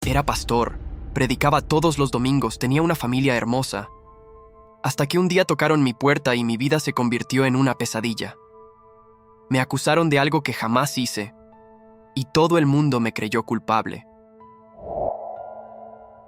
Era pastor, predicaba todos los domingos, tenía una familia hermosa. Hasta que un día tocaron mi puerta y mi vida se convirtió en una pesadilla. Me acusaron de algo que jamás hice, y todo el mundo me creyó culpable.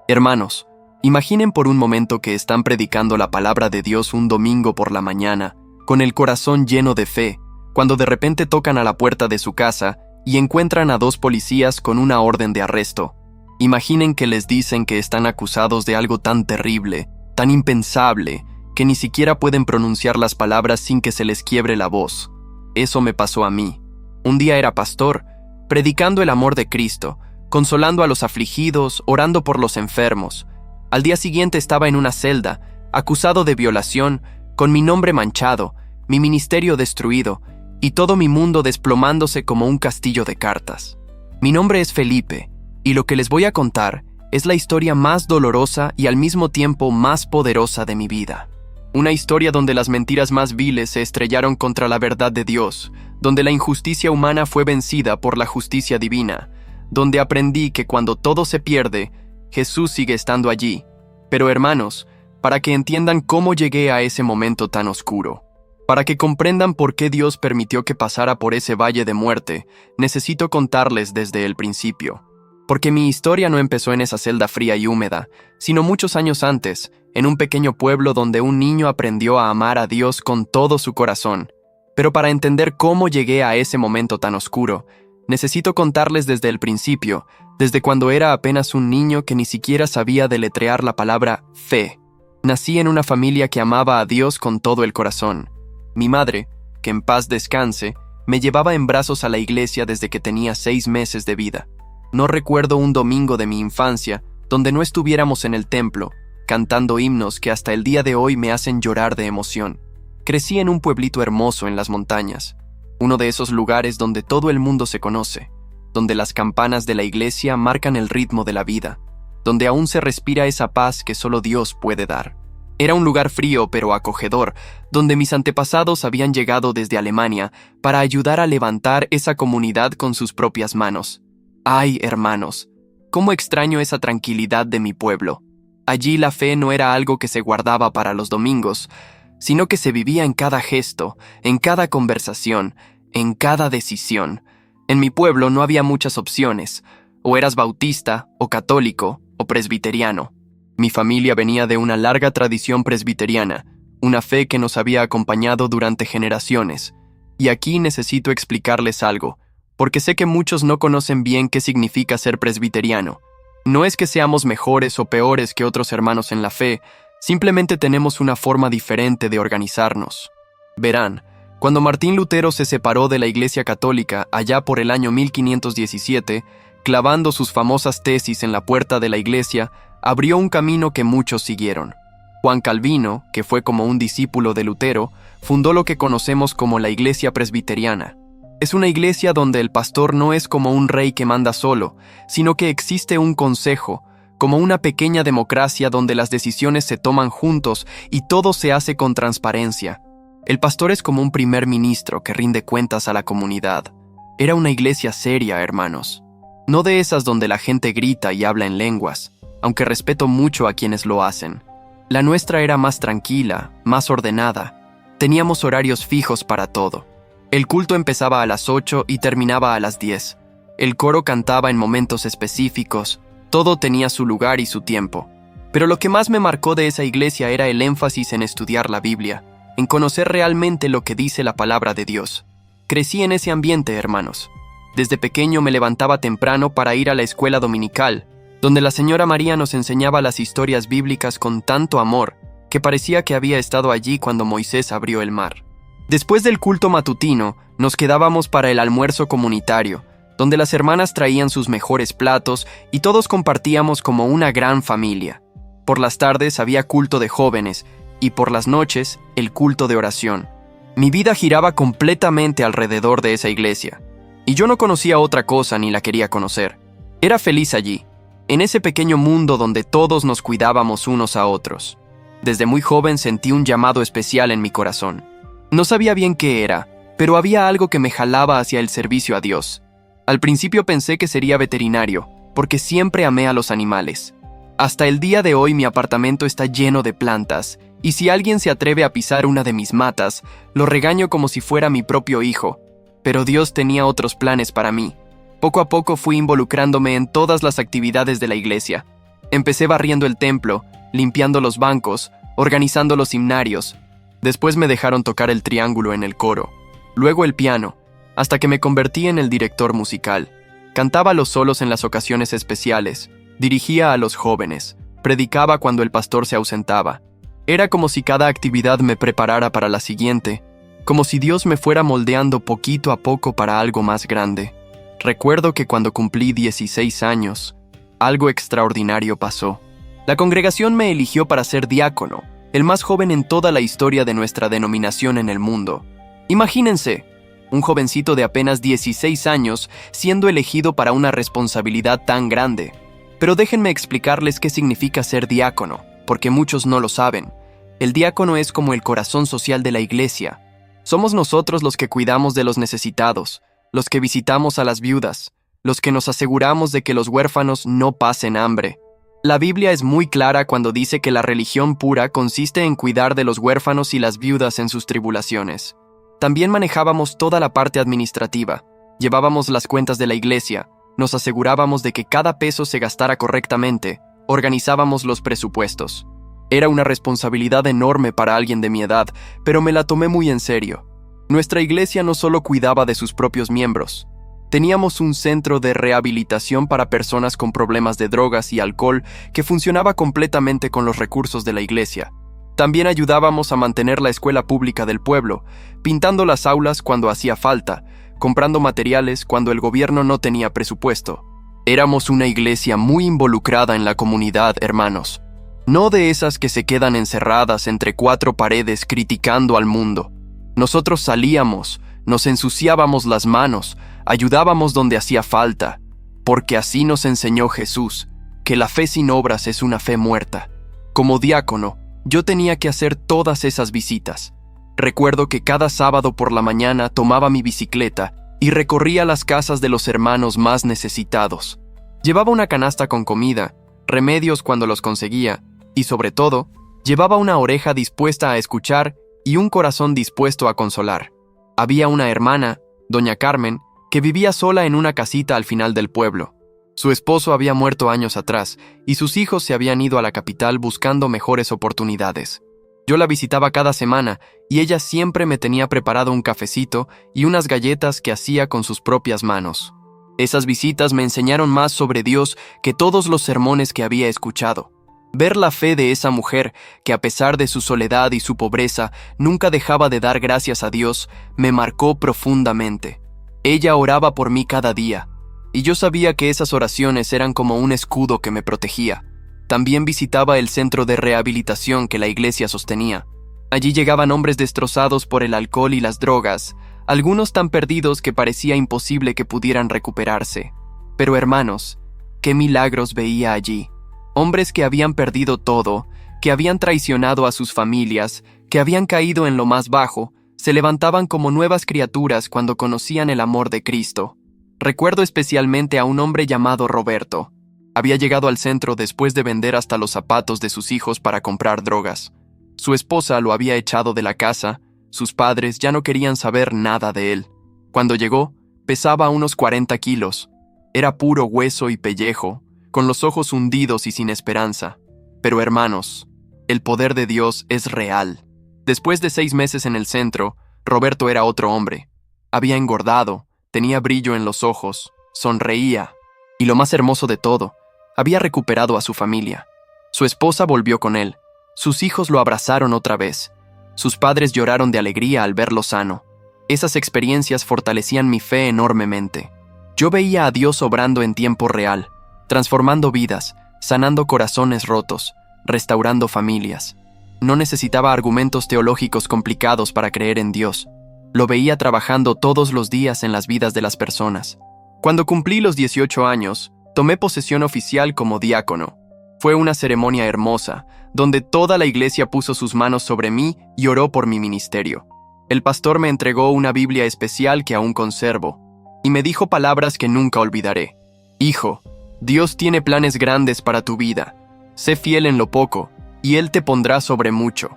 Hermanos, imaginen por un momento que están predicando la palabra de Dios un domingo por la mañana, con el corazón lleno de fe, cuando de repente tocan a la puerta de su casa y encuentran a 2 policías con una orden de arresto. Imaginen que les dicen que están acusados de algo tan terrible, tan impensable, que ni siquiera pueden pronunciar las palabras sin que se les quiebre la voz. Eso me pasó a mí. Un día era pastor, predicando el amor de Cristo, consolando a los afligidos, orando por los enfermos. Al día siguiente estaba en una celda, acusado de violación, con mi nombre manchado, mi ministerio destruido, y todo mi mundo desplomándose como un castillo de cartas. Mi nombre es Felipe, y lo que les voy a contar es la historia más dolorosa y al mismo tiempo más poderosa de mi vida. Una historia donde las mentiras más viles se estrellaron contra la verdad de Dios, donde la injusticia humana fue vencida por la justicia divina, donde aprendí que cuando todo se pierde, Jesús sigue estando allí. Pero hermanos, para que entiendan cómo llegué a ese momento tan oscuro, para que comprendan por qué Dios permitió que pasara por ese valle de muerte, necesito contarles desde el principio. Porque mi historia no empezó en esa celda fría y húmeda, sino muchos años antes, en un pequeño pueblo donde un niño aprendió a amar a Dios con todo su corazón. Pero para entender cómo llegué a ese momento tan oscuro, necesito contarles desde el principio, desde cuando era apenas un niño que ni siquiera sabía deletrear la palabra fe. Nací en una familia que amaba a Dios con todo el corazón. Mi madre, que en paz descanse, me llevaba en brazos a la iglesia desde que tenía 6 meses de vida. No recuerdo un domingo de mi infancia donde no estuviéramos en el templo, cantando himnos que hasta el día de hoy me hacen llorar de emoción. Crecí en un pueblito hermoso en las montañas, uno de esos lugares donde todo el mundo se conoce, donde las campanas de la iglesia marcan el ritmo de la vida, donde aún se respira esa paz que solo Dios puede dar. Era un lugar frío pero acogedor, donde mis antepasados habían llegado desde Alemania para ayudar a levantar esa comunidad con sus propias manos. Ay, hermanos, cómo extraño esa tranquilidad de mi pueblo. Allí la fe no era algo que se guardaba para los domingos, sino que se vivía en cada gesto, en cada conversación, en cada decisión. En mi pueblo no había muchas opciones, o eras bautista, o católico, o presbiteriano. Mi familia venía de una larga tradición presbiteriana, una fe que nos había acompañado durante generaciones. Y aquí necesito explicarles algo, porque sé que muchos no conocen bien qué significa ser presbiteriano. No es que seamos mejores o peores que otros hermanos en la fe, simplemente tenemos una forma diferente de organizarnos. Verán, cuando Martín Lutero se separó de la Iglesia Católica allá por el año 1517, clavando sus famosas tesis en la puerta de la iglesia, abrió un camino que muchos siguieron. Juan Calvino, que fue como un discípulo de Lutero, fundó lo que conocemos como la Iglesia Presbiteriana. Es una iglesia donde el pastor no es como un rey que manda solo, sino que existe un consejo, como una pequeña democracia donde las decisiones se toman juntos y todo se hace con transparencia. El pastor es como un primer ministro que rinde cuentas a la comunidad. Era una iglesia seria, hermanos. No de esas donde la gente grita y habla en lenguas, aunque respeto mucho a quienes lo hacen. La nuestra era más tranquila, más ordenada. Teníamos horarios fijos para todo. El culto empezaba a las 8 y terminaba a las 10. El coro cantaba en momentos específicos, todo tenía su lugar y su tiempo. Pero lo que más me marcó de esa iglesia era el énfasis en estudiar la Biblia, en conocer realmente lo que dice la palabra de Dios. Crecí en ese ambiente, hermanos. Desde pequeño me levantaba temprano para ir a la escuela dominical, donde la señora María nos enseñaba las historias bíblicas con tanto amor, que parecía que había estado allí cuando Moisés abrió el mar. Después del culto matutino, nos quedábamos para el almuerzo comunitario, donde las hermanas traían sus mejores platos y todos compartíamos como una gran familia. Por las tardes había culto de jóvenes y por las noches el culto de oración. Mi vida giraba completamente alrededor de esa iglesia, y yo no conocía otra cosa ni la quería conocer. Era feliz allí, en ese pequeño mundo donde todos nos cuidábamos unos a otros. Desde muy joven sentí un llamado especial en mi corazón. No sabía bien qué era, pero había algo que me jalaba hacia el servicio a Dios. Al principio pensé que sería veterinario, porque siempre amé a los animales. Hasta el día de hoy mi apartamento está lleno de plantas, y si alguien se atreve a pisar una de mis matas, lo regaño como si fuera mi propio hijo. Pero Dios tenía otros planes para mí. Poco a poco fui involucrándome en todas las actividades de la iglesia. Empecé barriendo el templo, limpiando los bancos, organizando los himnarios. Después me dejaron tocar el triángulo en el coro, luego el piano, hasta que me convertí en el director musical. Cantaba los solos en las ocasiones especiales, dirigía a los jóvenes, predicaba cuando el pastor se ausentaba. Era como si cada actividad me preparara para la siguiente, como si Dios me fuera moldeando poquito a poco para algo más grande. Recuerdo que cuando cumplí 16 años, algo extraordinario pasó. La congregación me eligió para ser diácono, el más joven en toda la historia de nuestra denominación en el mundo. Imagínense, un jovencito de apenas 16 años siendo elegido para una responsabilidad tan grande. Pero déjenme explicarles qué significa ser diácono, porque muchos no lo saben. El diácono es como el corazón social de la iglesia. Somos nosotros los que cuidamos de los necesitados, los que visitamos a las viudas, los que nos aseguramos de que los huérfanos no pasen hambre. La Biblia es muy clara cuando dice que la religión pura consiste en cuidar de los huérfanos y las viudas en sus tribulaciones. También manejábamos toda la parte administrativa, llevábamos las cuentas de la iglesia, nos asegurábamos de que cada peso se gastara correctamente, organizábamos los presupuestos. Era una responsabilidad enorme para alguien de mi edad, pero me la tomé muy en serio. Nuestra iglesia no solo cuidaba de sus propios miembros. Teníamos un centro de rehabilitación para personas con problemas de drogas y alcohol que funcionaba completamente con los recursos de la iglesia. También ayudábamos a mantener la escuela pública del pueblo, pintando las aulas cuando hacía falta, comprando materiales cuando el gobierno no tenía presupuesto. Éramos una iglesia muy involucrada en la comunidad, hermanos. No de esas que se quedan encerradas entre cuatro paredes criticando al mundo. Nosotros salíamos, nos ensuciábamos las manos, ayudábamos donde hacía falta, porque así nos enseñó Jesús, que la fe sin obras es una fe muerta. Como diácono, yo tenía que hacer todas esas visitas. Recuerdo que cada sábado por la mañana tomaba mi bicicleta y recorría las casas de los hermanos más necesitados. Llevaba una canasta con comida, remedios cuando los conseguía, y sobre todo, llevaba una oreja dispuesta a escuchar y un corazón dispuesto a consolar. Había una hermana, doña Carmen, que vivía sola en una casita al final del pueblo. Su esposo había muerto años atrás y sus hijos se habían ido a la capital buscando mejores oportunidades. Yo la visitaba cada semana y ella siempre me tenía preparado un cafecito y unas galletas que hacía con sus propias manos. Esas visitas me enseñaron más sobre Dios que todos los sermones que había escuchado. Ver la fe de esa mujer, que a pesar de su soledad y su pobreza, nunca dejaba de dar gracias a Dios, me marcó profundamente. Ella oraba por mí cada día, y yo sabía que esas oraciones eran como un escudo que me protegía. También visitaba el centro de rehabilitación que la iglesia sostenía. Allí llegaban hombres destrozados por el alcohol y las drogas, algunos tan perdidos que parecía imposible que pudieran recuperarse. Pero hermanos, qué milagros veía allí. Hombres que habían perdido todo, que habían traicionado a sus familias, que habían caído en lo más bajo, se levantaban como nuevas criaturas cuando conocían el amor de Cristo. Recuerdo especialmente a un hombre llamado Roberto. Había llegado al centro después de vender hasta los zapatos de sus hijos para comprar drogas. Su esposa lo había echado de la casa, sus padres ya no querían saber nada de él. Cuando llegó, pesaba unos 40 kilos. Era puro hueso y pellejo, con los ojos hundidos y sin esperanza. Pero hermanos, el poder de Dios es real. Después de 6 meses en el centro, Roberto era otro hombre. Había engordado, tenía brillo en los ojos, sonreía. Y lo más hermoso de todo, había recuperado a su familia. Su esposa volvió con él. Sus hijos lo abrazaron otra vez. Sus padres lloraron de alegría al verlo sano. Esas experiencias fortalecían mi fe enormemente. Yo veía a Dios obrando en tiempo real, transformando vidas, sanando corazones rotos, restaurando familias. No necesitaba argumentos teológicos complicados para creer en Dios. Lo veía trabajando todos los días en las vidas de las personas. Cuando cumplí los 18 años, tomé posesión oficial como diácono. Fue una ceremonia hermosa, donde toda la iglesia puso sus manos sobre mí y oró por mi ministerio. El pastor me entregó una Biblia especial que aún conservo, y me dijo palabras que nunca olvidaré. Hijo, Dios tiene planes grandes para tu vida. Sé fiel en lo poco, y Él te pondrá sobre mucho.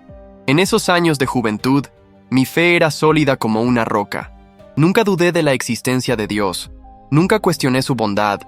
En esos años de juventud, mi fe era sólida como una roca. Nunca dudé de la existencia de Dios. Nunca cuestioné su bondad.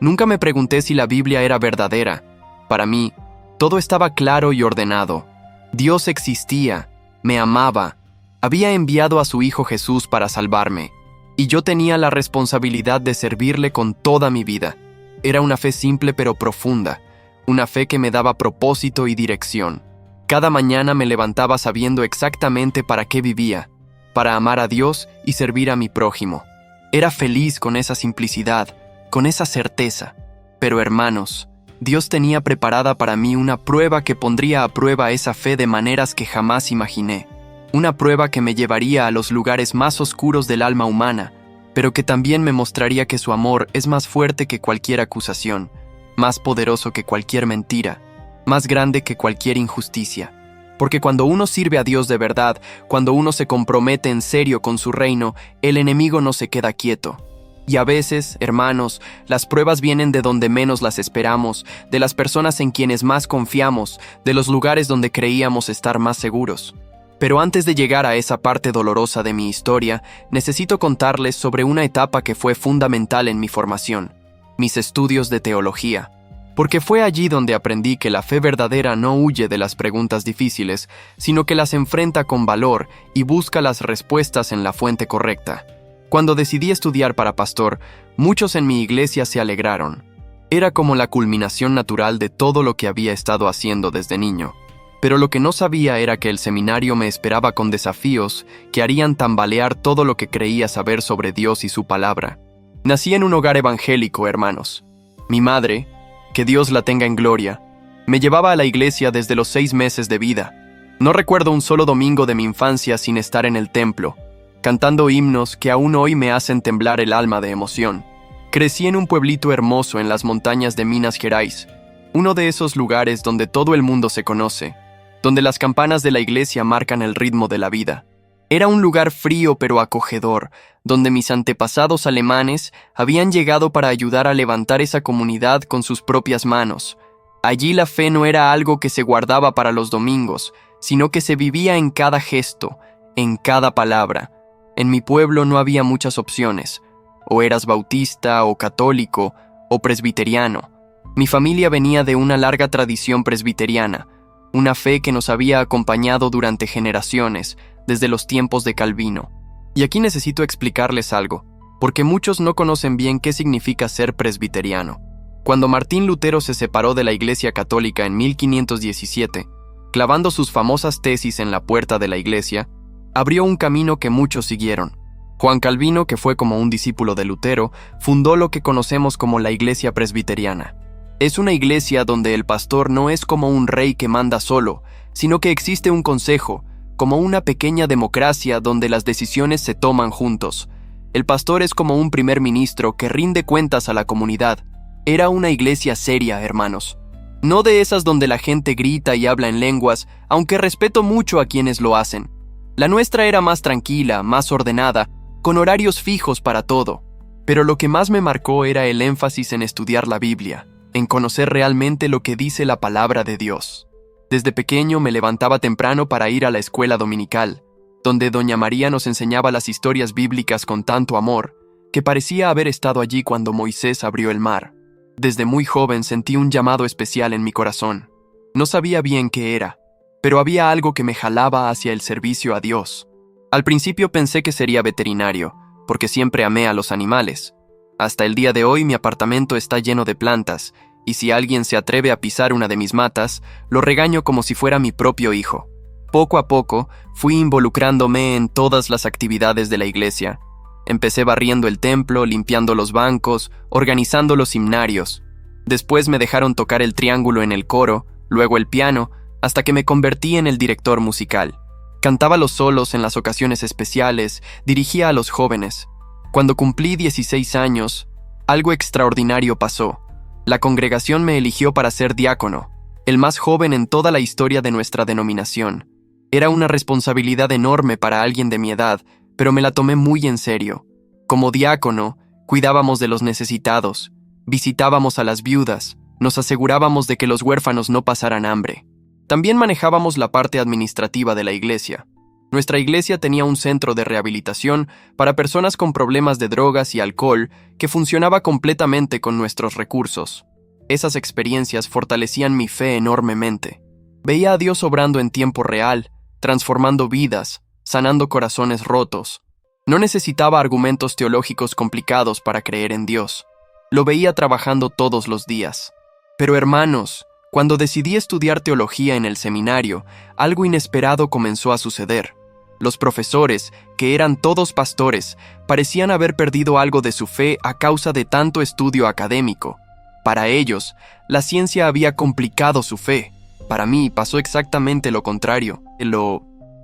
Nunca me pregunté si la Biblia era verdadera. Para mí, todo estaba claro y ordenado. Dios existía, me amaba, había enviado a su Hijo Jesús para salvarme, y yo tenía la responsabilidad de servirle con toda mi vida. Era una fe simple pero profunda, una fe que me daba propósito y dirección. Cada mañana me levantaba sabiendo exactamente para qué vivía, para amar a Dios y servir a mi prójimo. Era feliz con esa simplicidad, con esa certeza. Pero hermanos, Dios tenía preparada para mí una prueba que pondría a prueba esa fe de maneras que jamás imaginé. Una prueba que me llevaría a los lugares más oscuros del alma humana, pero que también me mostraría que su amor es más fuerte que cualquier acusación, más poderoso que cualquier mentira, más grande que cualquier injusticia. Porque cuando uno sirve a Dios de verdad, cuando uno se compromete en serio con su reino, el enemigo no se queda quieto. Y a veces, hermanos, las pruebas vienen de donde menos las esperamos, de las personas en quienes más confiamos, de los lugares donde creíamos estar más seguros. Pero antes de llegar a esa parte dolorosa de mi historia, necesito contarles sobre una etapa que fue fundamental en mi formación, mis estudios de teología. Porque fue allí donde aprendí que la fe verdadera no huye de las preguntas difíciles, sino que las enfrenta con valor y busca las respuestas en la fuente correcta. Cuando decidí estudiar para pastor, muchos en mi iglesia se alegraron. Era como la culminación natural de todo lo que había estado haciendo desde niño. Pero lo que no sabía era que el seminario me esperaba con desafíos que harían tambalear todo lo que creía saber sobre Dios y su palabra. Nací en un hogar evangélico, hermanos. Mi madre, que Dios la tenga en gloria, me llevaba a la iglesia desde los 6 meses de vida. No recuerdo un solo domingo de mi infancia sin estar en el templo, cantando himnos que aún hoy me hacen temblar el alma de emoción. Crecí en un pueblito hermoso en las montañas de Minas Gerais, uno de esos lugares donde todo el mundo se conoce, donde las campanas de la iglesia marcan el ritmo de la vida. Era un lugar frío pero acogedor, donde mis antepasados alemanes habían llegado para ayudar a levantar esa comunidad con sus propias manos. Allí la fe no era algo que se guardaba para los domingos, sino que se vivía en cada gesto, en cada palabra. En mi pueblo no había muchas opciones. O eras bautista, o católico, o presbiteriano. Mi familia venía de una larga tradición presbiteriana, una fe que nos había acompañado durante generaciones, desde los tiempos de Calvino. Y aquí necesito explicarles algo, porque muchos no conocen bien qué significa ser presbiteriano. Cuando Martín Lutero se separó de la Iglesia Católica en 1517, clavando sus famosas tesis en la puerta de la iglesia, abrió un camino que muchos siguieron. Juan Calvino, que fue como un discípulo de Lutero, fundó lo que conocemos como la Iglesia Presbiteriana. Es una iglesia donde el pastor no es como un rey que manda solo, sino que existe un consejo, como una pequeña democracia donde las decisiones se toman juntos. El pastor es como un primer ministro que rinde cuentas a la comunidad. Era una iglesia seria, hermanos. No de esas donde la gente grita y habla en lenguas, aunque respeto mucho a quienes lo hacen. La nuestra era más tranquila, más ordenada, con horarios fijos para todo. Pero lo que más me marcó era el énfasis en estudiar la Biblia, en conocer realmente lo que dice la palabra de Dios. Desde pequeño me levantaba temprano para ir a la escuela dominical, donde Doña María nos enseñaba las historias bíblicas con tanto amor, que parecía haber estado allí cuando Moisés abrió el mar. Desde muy joven sentí un llamado especial en mi corazón. No sabía bien qué era, pero había algo que me jalaba hacia el servicio a Dios. Al principio pensé que sería veterinario, porque siempre amé a los animales. Hasta el día de hoy mi apartamento está lleno de plantas, y si alguien se atreve a pisar una de mis matas, lo regaño como si fuera mi propio hijo. Poco a poco, fui involucrándome en todas las actividades de la iglesia. Empecé barriendo el templo, limpiando los bancos, organizando los himnarios. Después me dejaron tocar el triángulo en el coro, luego el piano, hasta que me convertí en el director musical. Cantaba los solos en las ocasiones especiales, dirigía a los jóvenes. Cuando cumplí 16 años, algo extraordinario pasó. La congregación me eligió para ser diácono, el más joven en toda la historia de nuestra denominación. Era una responsabilidad enorme para alguien de mi edad, pero me la tomé muy en serio. Como diácono, cuidábamos de los necesitados, Visitábamos a las viudas, nos asegurábamos de que los huérfanos no pasaran hambre. También manejábamos la parte administrativa de la iglesia. Nuestra iglesia tenía un centro de rehabilitación para personas con problemas de drogas y alcohol que funcionaba completamente con nuestros recursos. Esas experiencias fortalecían mi fe enormemente. Veía a Dios obrando en tiempo real, transformando vidas, sanando corazones rotos. No necesitaba argumentos teológicos complicados para creer en Dios. Lo veía trabajando todos los días. Pero hermanos, cuando decidí estudiar teología en el seminario, algo inesperado comenzó a suceder. Los profesores, que eran todos pastores, parecían haber perdido algo de su fe a causa de tanto estudio académico. Para ellos, la ciencia había complicado su fe. Para mí pasó exactamente lo contrario.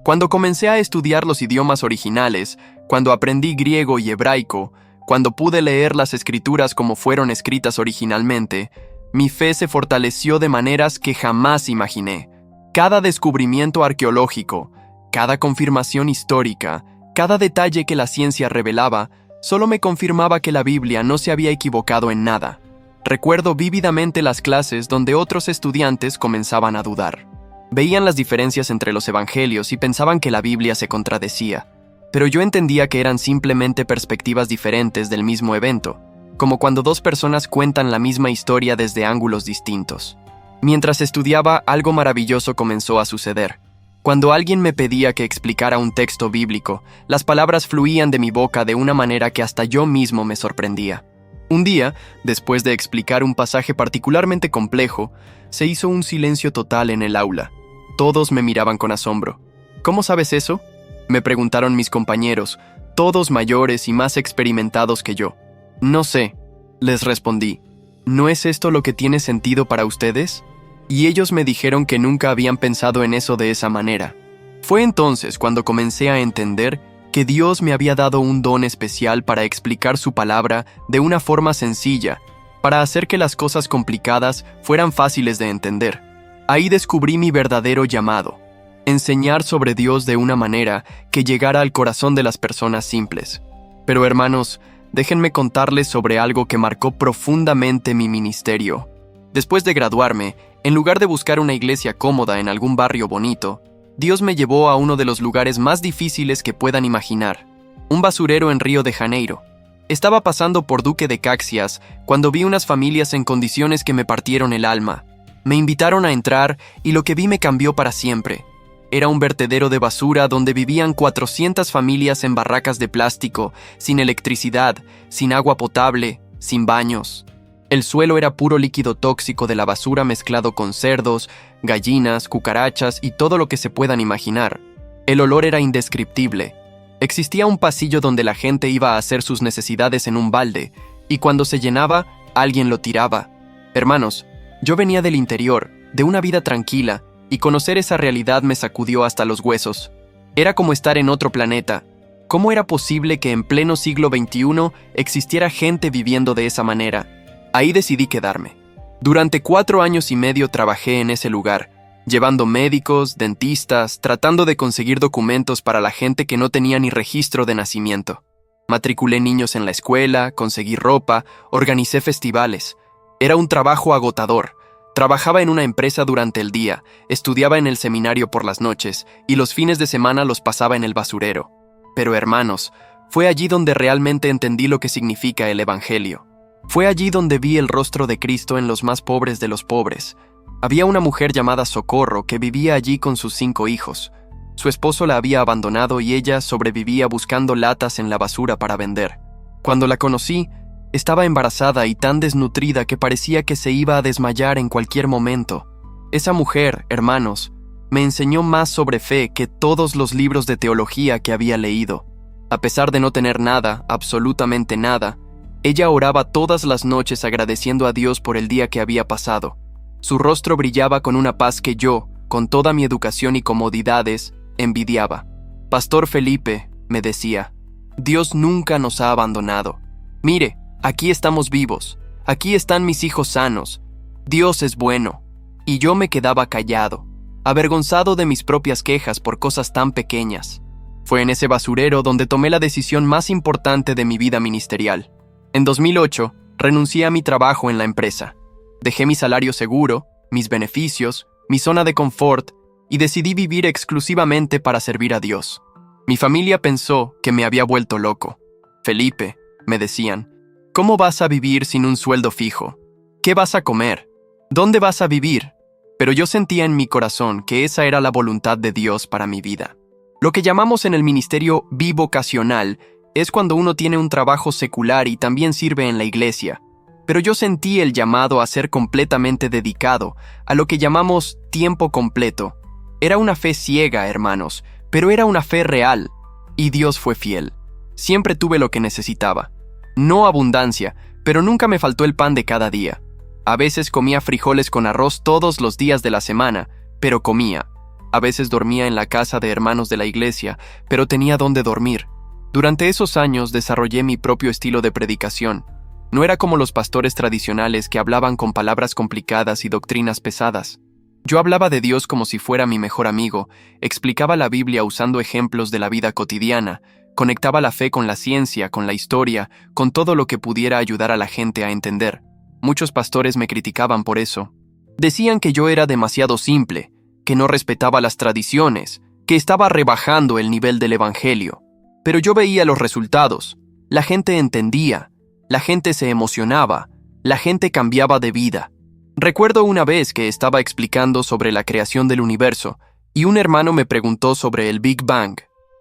Cuando comencé a estudiar los idiomas originales, cuando aprendí griego y hebraico, cuando pude leer las escrituras como fueron escritas originalmente, mi fe se fortaleció de maneras que jamás imaginé. Cada descubrimiento arqueológico, cada confirmación histórica, cada detalle que la ciencia revelaba, solo me confirmaba que la Biblia no se había equivocado en nada. Recuerdo vívidamente las clases donde otros estudiantes comenzaban a dudar. Veían las diferencias entre los evangelios y pensaban que la Biblia se contradecía, pero yo entendía que eran simplemente perspectivas diferentes del mismo evento, como cuando dos personas cuentan la misma historia desde ángulos distintos. Mientras estudiaba, algo maravilloso comenzó a suceder. Cuando alguien me pedía que explicara un texto bíblico, las palabras fluían de mi boca de una manera que hasta yo mismo me sorprendía. Un día, después de explicar un pasaje particularmente complejo, se hizo un silencio total en el aula. Todos me miraban con asombro. ¿Cómo sabes eso?, me preguntaron mis compañeros, todos mayores y más experimentados que yo. No sé, les respondí. ¿No es esto lo que tiene sentido para ustedes? Y ellos me dijeron que nunca habían pensado en eso de esa manera. Fue entonces cuando comencé a entender que Dios me había dado un don especial para explicar su palabra de una forma sencilla, para hacer que las cosas complicadas fueran fáciles de entender. Ahí descubrí mi verdadero llamado: enseñar sobre Dios de una manera que llegara al corazón de las personas simples. Pero hermanos, déjenme contarles sobre algo que marcó profundamente mi ministerio. Después de graduarme, en lugar de buscar una iglesia cómoda en algún barrio bonito, Dios me llevó a uno de los lugares más difíciles que puedan imaginar, un basurero en Río de Janeiro. Estaba pasando por Duque de Caxias cuando vi unas familias en condiciones que me partieron el alma. Me invitaron a entrar y lo que vi me cambió para siempre. Era un vertedero de basura donde vivían 400 familias en barracas de plástico, sin electricidad, sin agua potable, sin baños. El suelo era puro líquido tóxico de la basura mezclado con cerdos, gallinas, cucarachas y todo lo que se puedan imaginar. El olor era indescriptible. Existía un pasillo donde la gente iba a hacer sus necesidades en un balde, y cuando se llenaba, alguien lo tiraba. Hermanos, yo venía del interior, de una vida tranquila, y conocer esa realidad me sacudió hasta los huesos. Era como estar en otro planeta. ¿Cómo era posible que en pleno siglo XXI existiera gente viviendo de esa manera? Ahí decidí quedarme. Durante 4 años y medio trabajé en ese lugar, llevando médicos, dentistas, tratando de conseguir documentos para la gente que no tenía ni registro de nacimiento. Matriculé niños en la escuela, conseguí ropa, organicé festivales. Era un trabajo agotador. Trabajaba en una empresa durante el día, estudiaba en el seminario por las noches y los fines de semana los pasaba en el basurero. Pero hermanos, fue allí donde realmente entendí lo que significa el Evangelio. Fue allí donde vi el rostro de Cristo en los más pobres de los pobres. Había una mujer llamada Socorro que vivía allí con sus 5 hijos. Su esposo la había abandonado y ella sobrevivía buscando latas en la basura para vender. Cuando la conocí, estaba embarazada y tan desnutrida que parecía que se iba a desmayar en cualquier momento. Esa mujer, hermanos, me enseñó más sobre fe que todos los libros de teología que había leído. A pesar de no tener nada, absolutamente nada, ella oraba todas las noches agradeciendo a Dios por el día que había pasado. Su rostro brillaba con una paz que yo, con toda mi educación y comodidades, envidiaba. Pastor Felipe, me decía, Dios nunca nos ha abandonado. Mire, aquí estamos vivos, aquí están mis hijos sanos. Dios es bueno. Y yo me quedaba callado, avergonzado de mis propias quejas por cosas tan pequeñas. Fue en ese basurero donde tomé la decisión más importante de mi vida ministerial. En 2008, Renuncié a mi trabajo en la empresa. Dejé mi salario seguro, mis beneficios, mi zona de confort y decidí vivir exclusivamente para servir a Dios. Mi familia pensó que me había vuelto loco. Felipe, me decían, ¿cómo vas a vivir sin un sueldo fijo? ¿Qué vas a comer? ¿Dónde vas a vivir? Pero yo sentía en mi corazón que esa era la voluntad de Dios para mi vida. Lo que llamamos en el ministerio bivocacional es cuando uno tiene un trabajo secular y también sirve en la iglesia. Pero yo sentí el llamado a ser completamente dedicado a lo que llamamos tiempo completo. Era una fe ciega, hermanos, pero era una fe real. Y Dios fue fiel. Siempre tuve lo que necesitaba. No abundancia, pero nunca me faltó el pan de cada día. A veces comía frijoles con arroz todos los días de la semana, pero comía. A veces dormía en la casa de hermanos de la iglesia, pero tenía dónde dormir. Durante esos años desarrollé mi propio estilo de predicación. No era como los pastores tradicionales que hablaban con palabras complicadas y doctrinas pesadas. Yo hablaba de Dios como si fuera mi mejor amigo, explicaba la Biblia usando ejemplos de la vida cotidiana, conectaba la fe con la ciencia, con la historia, con todo lo que pudiera ayudar a la gente a entender. Muchos pastores me criticaban por eso. Decían que yo era demasiado simple, que no respetaba las tradiciones, que estaba rebajando el nivel del evangelio. Pero yo veía los resultados. La gente entendía, la gente se emocionaba, la gente cambiaba de vida. Recuerdo una vez que estaba explicando sobre la creación del universo y un hermano me preguntó sobre el Big Bang.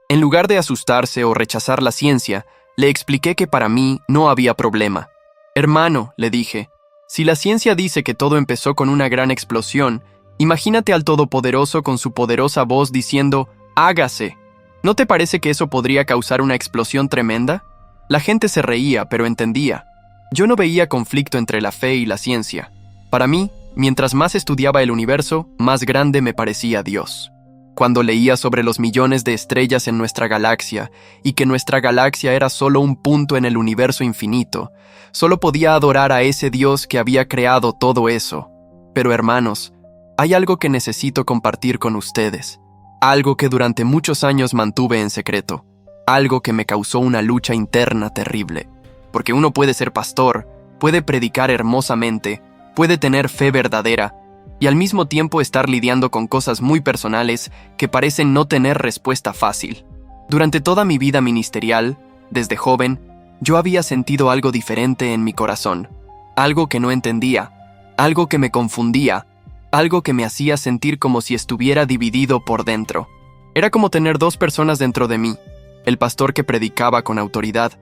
En lugar de asustarse o rechazar la ciencia, le expliqué que para mí no había problema. Hermano, le dije, si la ciencia dice que todo empezó con una gran explosión, imagínate al Todopoderoso con su poderosa voz diciendo, hágase. ¿No te parece que eso podría causar una explosión tremenda? La gente se reía, pero entendía. Yo no veía conflicto entre la fe y la ciencia. Para mí, mientras más estudiaba el universo, más grande me parecía Dios. Cuando leía sobre los millones de estrellas en nuestra galaxia y que nuestra galaxia era solo un punto en el universo infinito, solo podía adorar a ese Dios que había creado todo eso. Pero hermanos, hay algo que necesito compartir con ustedes. Algo que durante muchos años mantuve en secreto. Algo que me causó una lucha interna terrible. Porque uno puede ser pastor, puede predicar hermosamente, puede tener fe verdadera, y al mismo tiempo estar lidiando con cosas muy personales que parecen no tener respuesta fácil. Durante toda mi vida ministerial, desde joven, yo había sentido algo diferente en mi corazón. Algo que no entendía, algo que me confundía, algo que me hacía sentir como si estuviera dividido por dentro. Era como tener dos personas dentro de mí, el pastor que predicaba con autoridad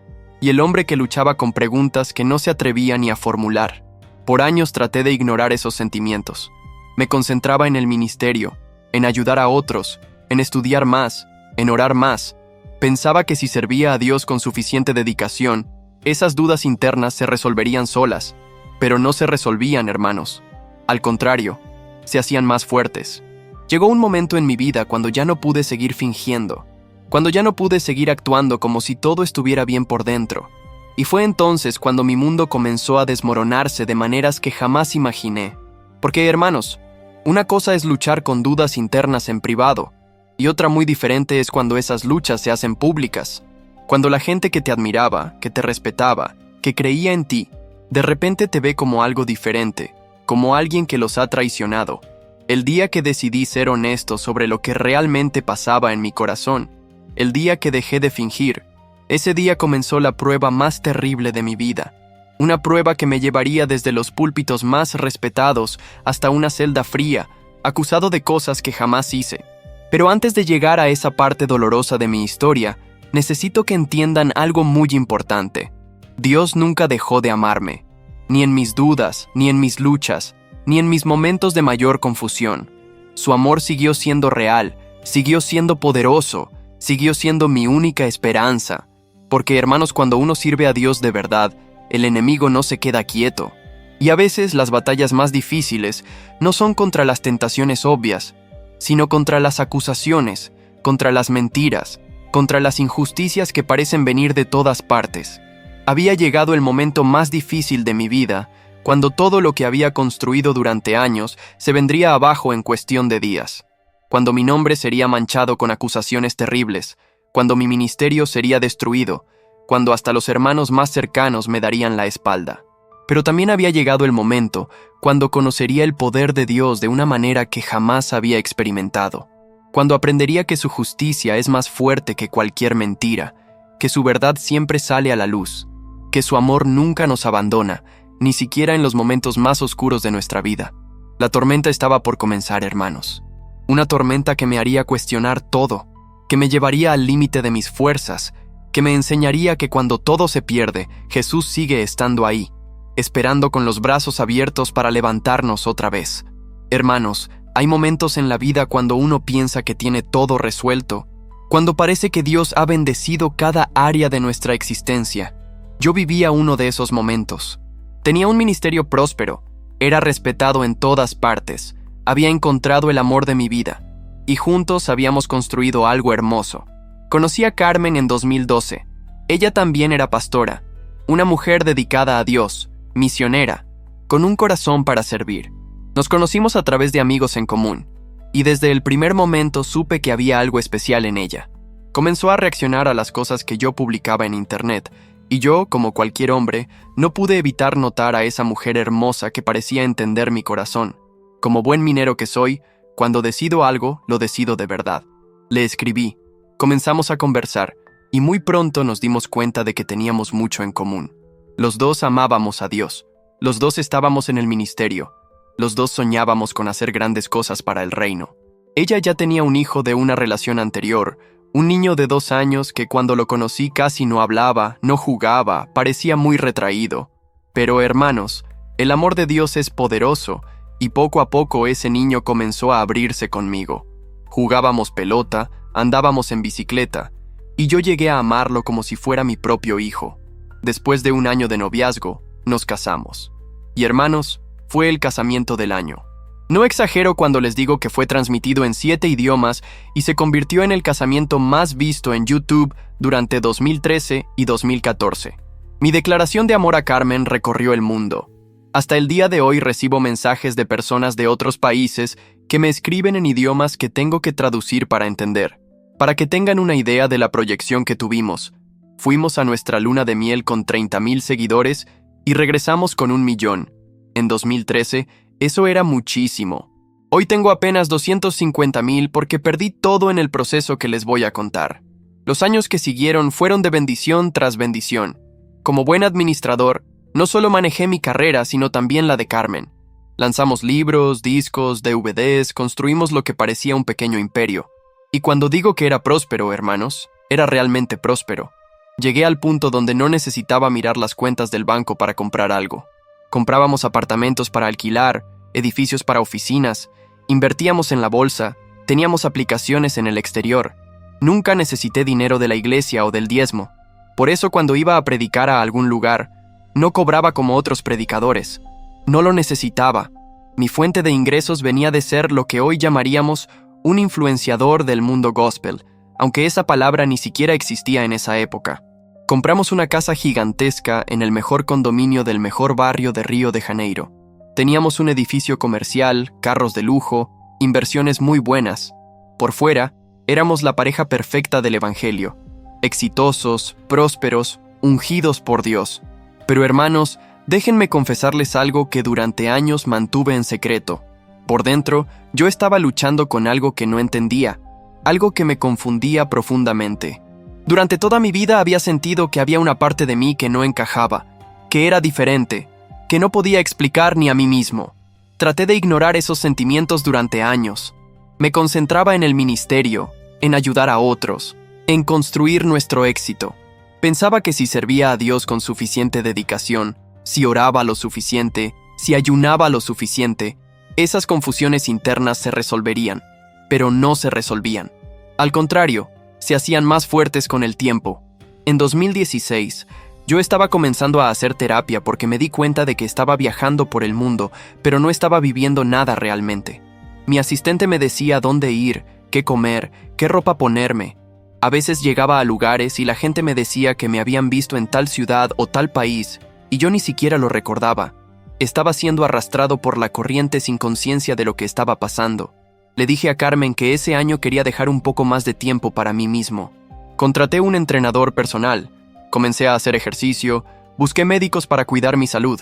y el hombre que luchaba con preguntas que no se atrevía ni a formular. Por años traté de ignorar esos sentimientos. Me concentraba en el ministerio, en ayudar a otros, en estudiar más, en orar más. Pensaba que si servía a Dios con suficiente dedicación, esas dudas internas se resolverían solas, pero no se resolvían, hermanos. Al contrario, se hacían más fuertes. Llegó un momento en mi vida cuando ya no pude seguir fingiendo, cuando ya no pude seguir actuando como si todo estuviera bien por dentro. Y fue entonces cuando mi mundo comenzó a desmoronarse de maneras que jamás imaginé. Porque, hermanos, una cosa es luchar con dudas internas en privado, y otra muy diferente es cuando esas luchas se hacen públicas. Cuando la gente que te admiraba, que te respetaba, que creía en ti, de repente te ve como algo diferente, como alguien que los ha traicionado. El día que decidí ser honesto sobre lo que realmente pasaba en mi corazón, el día que dejé de fingir, ese día comenzó la prueba más terrible de mi vida. Una prueba que me llevaría desde los púlpitos más respetados hasta una celda fría, acusado de cosas que jamás hice. Pero antes de llegar a esa parte dolorosa de mi historia, necesito que entiendan algo muy importante. Dios nunca dejó de amarme, ni en mis dudas, ni en mis luchas, ni en mis momentos de mayor confusión. Su amor siguió siendo real, siguió siendo poderoso, siguió siendo mi única esperanza. Porque, hermanos, cuando uno sirve a Dios de verdad, el enemigo no se queda quieto. Y a veces las batallas más difíciles no son contra las tentaciones obvias, sino contra las acusaciones, contra las mentiras, contra las injusticias que parecen venir de todas partes. Había llegado el momento más difícil de mi vida, cuando todo lo que había construido durante años se vendría abajo en cuestión de días, cuando mi nombre sería manchado con acusaciones terribles, cuando mi ministerio sería destruido, cuando hasta los hermanos más cercanos me darían la espalda. Pero también había llegado el momento cuando conocería el poder de Dios de una manera que jamás había experimentado, cuando aprendería que su justicia es más fuerte que cualquier mentira, que su verdad siempre sale a la luz, que su amor nunca nos abandona, ni siquiera en los momentos más oscuros de nuestra vida. La tormenta estaba por comenzar, hermanos. Una tormenta que me haría cuestionar todo, que me llevaría al límite de mis fuerzas, que me enseñaría que cuando todo se pierde, Jesús sigue estando ahí, esperando con los brazos abiertos para levantarnos otra vez. Hermanos, hay momentos en la vida cuando uno piensa que tiene todo resuelto, cuando parece que Dios ha bendecido cada área de nuestra existencia. Yo vivía uno de esos momentos. Tenía un ministerio próspero, era respetado en todas partes, había encontrado el amor de mi vida, y juntos habíamos construido algo hermoso. Conocí a Carmen en 2012. Ella también era pastora, una mujer dedicada a Dios, misionera, con un corazón para servir. Nos conocimos a través de amigos en común, y desde el primer momento supe que había algo especial en ella. Comenzó a reaccionar a las cosas que yo publicaba en internet, y yo, como cualquier hombre, no pude evitar notar a esa mujer hermosa que parecía entender mi corazón. Como buen minero que soy, cuando decido algo, lo decido de verdad. Le escribí, comenzamos a conversar, y muy pronto nos dimos cuenta de que teníamos mucho en común. Los dos amábamos a Dios, los dos estábamos en el ministerio, los dos soñábamos con hacer grandes cosas para el reino. Ella ya tenía un hijo de una relación anterior, un niño de 2 años que cuando lo conocí casi no hablaba, no jugaba, parecía muy retraído. Pero hermanos, el amor de Dios es poderoso, y poco a poco ese niño comenzó a abrirse conmigo. Jugábamos pelota, andábamos en bicicleta, y yo llegué a amarlo como si fuera mi propio hijo. Después de 1 año de noviazgo, nos casamos. Y hermanos, fue el casamiento del año. No exagero cuando les digo que fue transmitido en 7 idiomas y se convirtió en el casamiento más visto en YouTube durante 2013 y 2014. Mi declaración de amor a Carmen recorrió el mundo. Hasta el día de hoy recibo mensajes de personas de otros países que me escriben en idiomas que tengo que traducir para entender. Para que tengan una idea de la proyección que tuvimos, fuimos a nuestra luna de miel con 30,000 seguidores y regresamos con 1 millón. En 2013, eso era muchísimo. Hoy tengo apenas 250,000 porque perdí todo en el proceso que les voy a contar. Los años que siguieron fueron de bendición tras bendición. Como buen administrador, no solo manejé mi carrera, sino también la de Carmen. Lanzamos libros, discos, DVDs, construimos lo que parecía un pequeño imperio. Y cuando digo que era próspero, hermanos, era realmente próspero. Llegué al punto donde no necesitaba mirar las cuentas del banco para comprar algo. Comprábamos apartamentos para alquilar, edificios para oficinas, invertíamos en la bolsa, teníamos aplicaciones en el exterior. Nunca necesité dinero de la iglesia o del diezmo. Por eso cuando iba a predicar a algún lugar, no cobraba como otros predicadores. No lo necesitaba. Mi fuente de ingresos venía de ser lo que hoy llamaríamos un influenciador del mundo gospel, aunque esa palabra ni siquiera existía en esa época. Compramos una casa gigantesca en el mejor condominio del mejor barrio de Río de Janeiro. Teníamos un edificio comercial, carros de lujo, inversiones muy buenas. Por fuera, éramos la pareja perfecta del evangelio. Exitosos, prósperos, ungidos por Dios. Pero hermanos, déjenme confesarles algo que durante años mantuve en secreto. Por dentro, yo estaba luchando con algo que no entendía, algo que me confundía profundamente. Durante toda mi vida había sentido que había una parte de mí que no encajaba, que era diferente, que no podía explicar ni a mí mismo. Traté de ignorar esos sentimientos durante años. Me concentraba en el ministerio, en ayudar a otros, en construir nuestro éxito. Pensaba que si servía a Dios con suficiente dedicación, si oraba lo suficiente, si ayunaba lo suficiente, esas confusiones internas se resolverían, pero no se resolvían. Al contrario, se hacían más fuertes con el tiempo. En 2016, yo estaba comenzando a hacer terapia porque me di cuenta de que estaba viajando por el mundo, pero no estaba viviendo nada realmente. Mi asistente me decía dónde ir, qué comer, qué ropa ponerme. A veces llegaba a lugares y la gente me decía que me habían visto en tal ciudad o tal país, y yo ni siquiera lo recordaba. Estaba siendo arrastrado por la corriente sin conciencia de lo que estaba pasando. Le dije a Carmen que ese año quería dejar un poco más de tiempo para mí mismo. Contraté un entrenador personal, comencé a hacer ejercicio, busqué médicos para cuidar mi salud.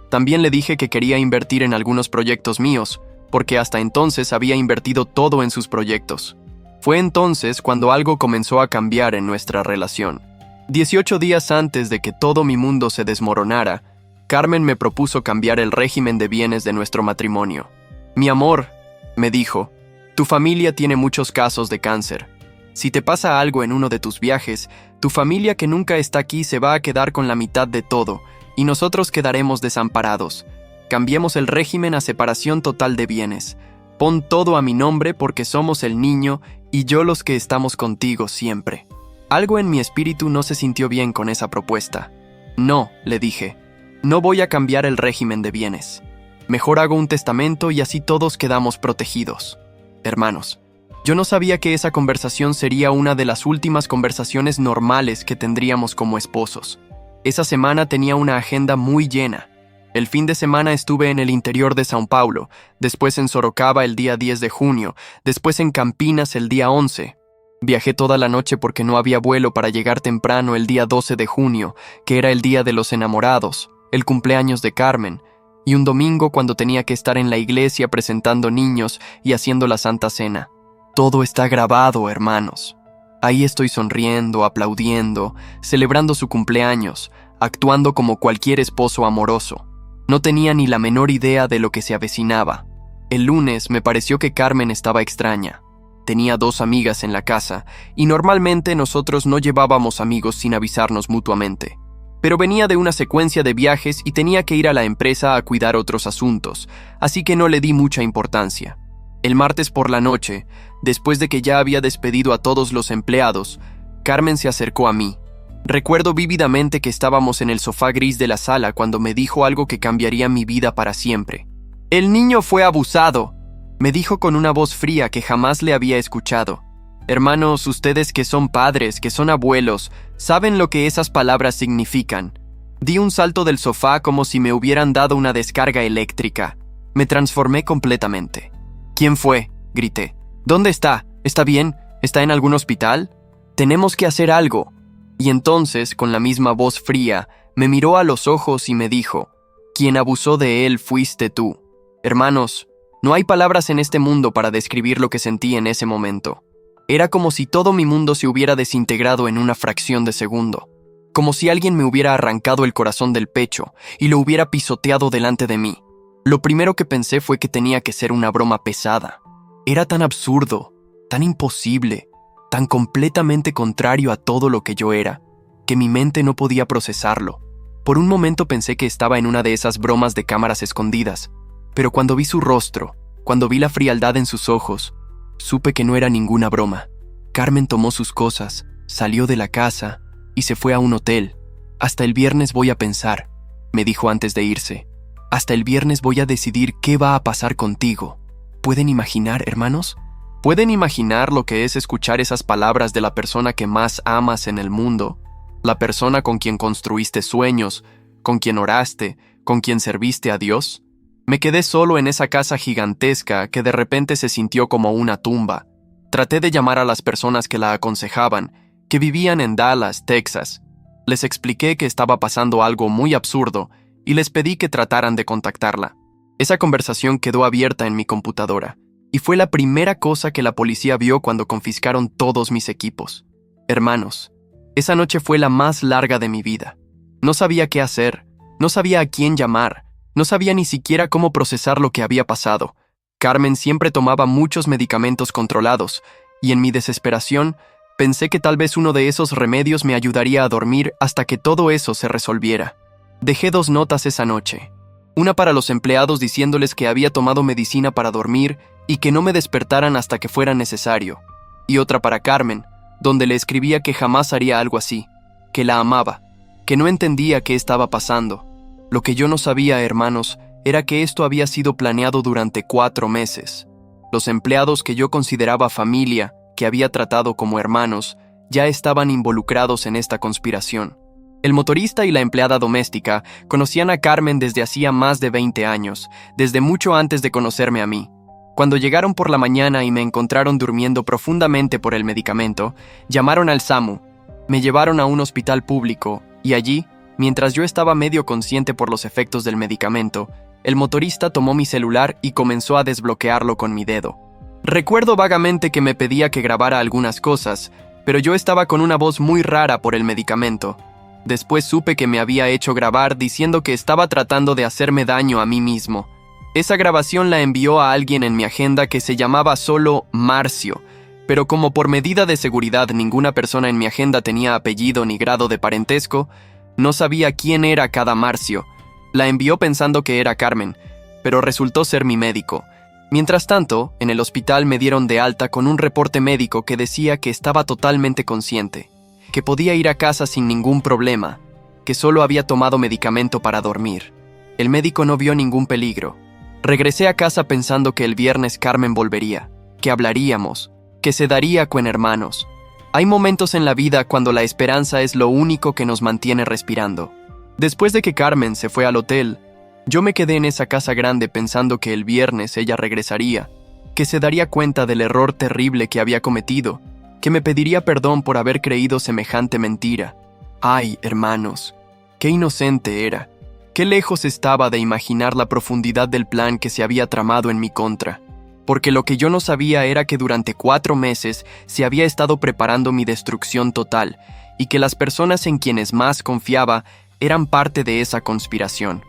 También le dije que quería invertir en algunos proyectos míos, porque hasta entonces había invertido todo en sus proyectos. Fue entonces cuando algo comenzó a cambiar en nuestra relación. 18 días antes de que todo mi mundo se desmoronara, Carmen me propuso cambiar el régimen de bienes de nuestro matrimonio. Mi amor, me dijo, tu familia tiene muchos casos de cáncer. Si te pasa algo en uno de tus viajes, tu familia que nunca está aquí se va a quedar con la mitad de todo, y nosotros quedaremos desamparados. Cambiemos el régimen a separación total de bienes. Pon todo a mi nombre porque somos el niño y yo los que estamos contigo siempre. Algo en mi espíritu no se sintió bien con esa propuesta. No, le dije, no voy a cambiar el régimen de bienes. Mejor hago un testamento y así todos quedamos protegidos. Hermanos, yo no sabía que esa conversación sería una de las últimas conversaciones normales que tendríamos como esposos. Esa semana tenía una agenda muy llena. El fin de semana estuve en el interior de São Paulo, después en Sorocaba el día 10 de junio, después en Campinas el día 11. Viajé toda la noche porque no había vuelo para llegar temprano el día 12 de junio, que era el día de los enamorados, el cumpleaños de Carmen, y un domingo cuando tenía que estar en la iglesia presentando niños y haciendo la Santa Cena. Todo está grabado, hermanos. Ahí estoy sonriendo, aplaudiendo, celebrando su cumpleaños, actuando como cualquier esposo amoroso. No tenía ni la menor idea de lo que se avecinaba. El lunes me pareció que Carmen estaba extraña. Tenía 2 amigas en la casa, y normalmente nosotros no llevábamos amigos sin avisarnos mutuamente. Pero venía de una secuencia de viajes y tenía que ir a la empresa a cuidar otros asuntos, así que no le di mucha importancia. El martes por la noche, después de que ya había despedido a todos los empleados, Carmen se acercó a mí. Recuerdo vívidamente que estábamos en el sofá gris de la sala cuando me dijo algo que cambiaría mi vida para siempre. «El niño fue abusado», me dijo con una voz fría que jamás le había escuchado. Hermanos, ustedes que son padres, que son abuelos, saben lo que esas palabras significan. Di un salto del sofá como si me hubieran dado una descarga eléctrica. Me transformé completamente. «¿Quién fue?», grité. «¿Dónde está? ¿Está bien? ¿Está en algún hospital? Tenemos que hacer algo». Y entonces, con la misma voz fría, me miró a los ojos y me dijo, «Quien abusó de él fuiste tú». Hermanos, no hay palabras en este mundo para describir lo que sentí en ese momento. Era como si todo mi mundo se hubiera desintegrado en una fracción de segundo, como si alguien me hubiera arrancado el corazón del pecho y lo hubiera pisoteado delante de mí. Lo primero que pensé fue que tenía que ser una broma pesada. Era tan absurdo, tan imposible, tan completamente contrario a todo lo que yo era, que mi mente no podía procesarlo. Por un momento pensé que estaba en una de esas bromas de cámaras escondidas, pero cuando vi su rostro, cuando vi la frialdad en sus ojos, supe que no era ninguna broma. Carmen tomó sus cosas, salió de la casa y se fue a un hotel. «Hasta el viernes voy a pensar», me dijo antes de irse. «Hasta el viernes voy a decidir qué va a pasar contigo». ¿Pueden imaginar, hermanos? ¿Pueden imaginar lo que es escuchar esas palabras de la persona que más amas en el mundo? La persona con quien construiste sueños, con quien oraste, con quien serviste a Dios. Me quedé solo en esa casa gigantesca que de repente se sintió como una tumba. Traté de llamar a las personas que la aconsejaban, que vivían en Dallas, Texas. Les expliqué que estaba pasando algo muy absurdo y les pedí que trataran de contactarla. Esa conversación quedó abierta en mi computadora y fue la primera cosa que la policía vio cuando confiscaron todos mis equipos. Hermanos, esa noche fue la más larga de mi vida. No sabía qué hacer, no sabía a quién llamar, no sabía ni siquiera cómo procesar lo que había pasado. Carmen siempre tomaba muchos medicamentos controlados y en mi desesperación pensé que tal vez uno de esos remedios me ayudaría a dormir hasta que todo eso se resolviera. Dejé 2 notas esa noche. Una para los empleados diciéndoles que había tomado medicina para dormir y que no me despertaran hasta que fuera necesario. Y otra para Carmen, donde le escribía que jamás haría algo así, que la amaba, que no entendía qué estaba pasando. Lo que yo no sabía, hermanos, era que esto había sido planeado durante 4 meses. Los empleados que yo consideraba familia, que había tratado como hermanos, ya estaban involucrados en esta conspiración. El motorista y la empleada doméstica conocían a Carmen desde hacía más de 20 años, desde mucho antes de conocerme a mí. Cuando llegaron por la mañana y me encontraron durmiendo profundamente por el medicamento, llamaron al SAMU, me llevaron a un hospital público y allí Mientras yo estaba medio consciente por los efectos del medicamento, el motorista tomó mi celular y comenzó a desbloquearlo con mi dedo. Recuerdo vagamente que me pedía que grabara algunas cosas, pero yo estaba con una voz muy rara por el medicamento. Después supe que me había hecho grabar diciendo que estaba tratando de hacerme daño a mí mismo. Esa grabación la envió a alguien en mi agenda que se llamaba solo Marcio, pero como por medida de seguridad ninguna persona en mi agenda tenía apellido ni grado de parentesco, no sabía quién era cada Marcio. La envió pensando que era Carmen, pero resultó ser mi médico. Mientras tanto, en el hospital me dieron de alta con un reporte médico que decía que estaba totalmente consciente, que podía ir a casa sin ningún problema, que solo había tomado medicamento para dormir. El médico no vio ningún peligro. Regresé a casa pensando que el viernes Carmen volvería, que hablaríamos, que se daría con hermanos. Hay momentos en la vida cuando la esperanza es lo único que nos mantiene respirando. Después de que Carmen se fue al hotel, yo me quedé en esa casa grande pensando que el viernes ella regresaría, que se daría cuenta del error terrible que había cometido, que me pediría perdón por haber creído semejante mentira. Ay, hermanos, qué inocente era, qué lejos estaba de imaginar la profundidad del plan que se había tramado en mi contra, porque lo que yo no sabía era que durante 4 meses se había estado preparando mi destrucción total y que las personas en quienes más confiaba eran parte de esa conspiración.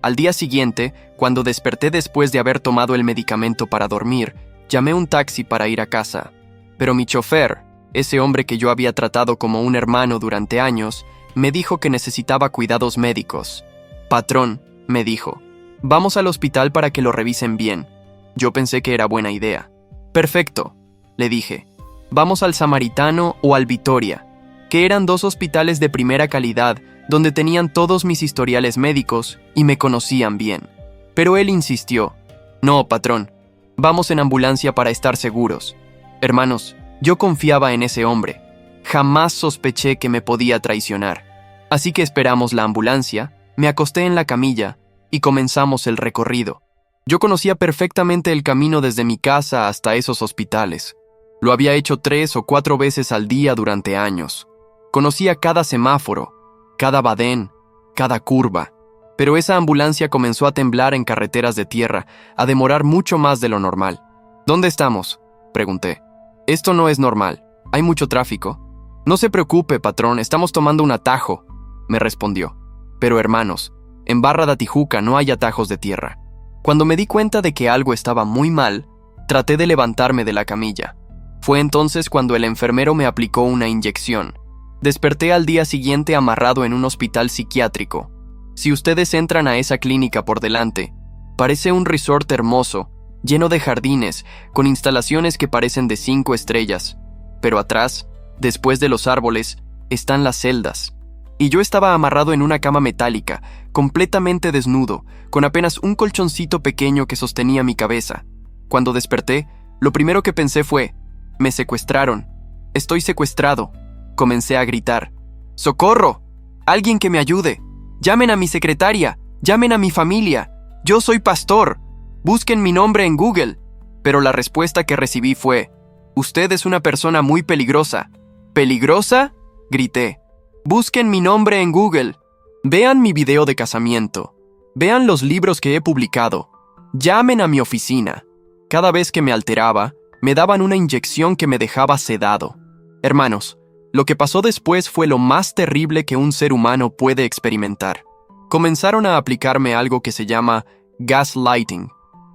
Al día siguiente, cuando desperté después de haber tomado el medicamento para dormir, llamé un taxi para ir a casa. Pero mi chofer, ese hombre que yo había tratado como un hermano durante años, me dijo que necesitaba cuidados médicos. Patrón, me dijo, vamos al hospital para que lo revisen bien. Yo pensé que era buena idea. Perfecto, le dije. Vamos al Samaritano o al Vitoria, que eran 2 hospitales de primera calidad donde tenían todos mis historiales médicos y me conocían bien. Pero él insistió. No, patrón, vamos en ambulancia para estar seguros. Hermanos, yo confiaba en ese hombre. Jamás sospeché que me podía traicionar. Así que esperamos la ambulancia, me acosté en la camilla y comenzamos el recorrido. Yo conocía perfectamente el camino desde mi casa hasta esos hospitales. Lo había hecho 3 o 4 veces al día durante años. Conocía cada semáforo, cada badén, cada curva. Pero esa ambulancia comenzó a temblar en carreteras de tierra, a demorar mucho más de lo normal. ¿Dónde estamos?, pregunté. Esto no es normal. ¿Hay mucho tráfico? No se preocupe, patrón, estamos tomando un atajo, me respondió. Pero hermanos, en Barra da Tijuca no hay atajos de tierra. Cuando me di cuenta de que algo estaba muy mal, traté de levantarme de la camilla. Fue entonces cuando el enfermero me aplicó una inyección. Desperté al día siguiente amarrado en un hospital psiquiátrico. Si ustedes entran a esa clínica por delante, parece un resort hermoso, lleno de jardines, con instalaciones que parecen de 5 estrellas. Pero atrás, después de los árboles, están las celdas. Y yo estaba amarrado en una cama metálica, completamente desnudo, con apenas un colchoncito pequeño que sostenía mi cabeza. Cuando desperté, lo primero que pensé fue, me secuestraron. Estoy secuestrado. Comencé a gritar. ¡Socorro! ¡Alguien que me ayude! ¡Llamen a mi secretaria! ¡Llamen a mi familia! ¡Yo soy pastor! ¡Busquen mi nombre en Google! Pero la respuesta que recibí fue, usted es una persona muy peligrosa. ¿Peligrosa?, grité. Busquen mi nombre en Google. Vean mi video de casamiento. Vean los libros que he publicado. Llamen a mi oficina. Cada vez que me alteraba, me daban una inyección que me dejaba sedado. Hermanos, lo que pasó después fue lo más terrible que un ser humano puede experimentar. Comenzaron a aplicarme algo que se llama gaslighting,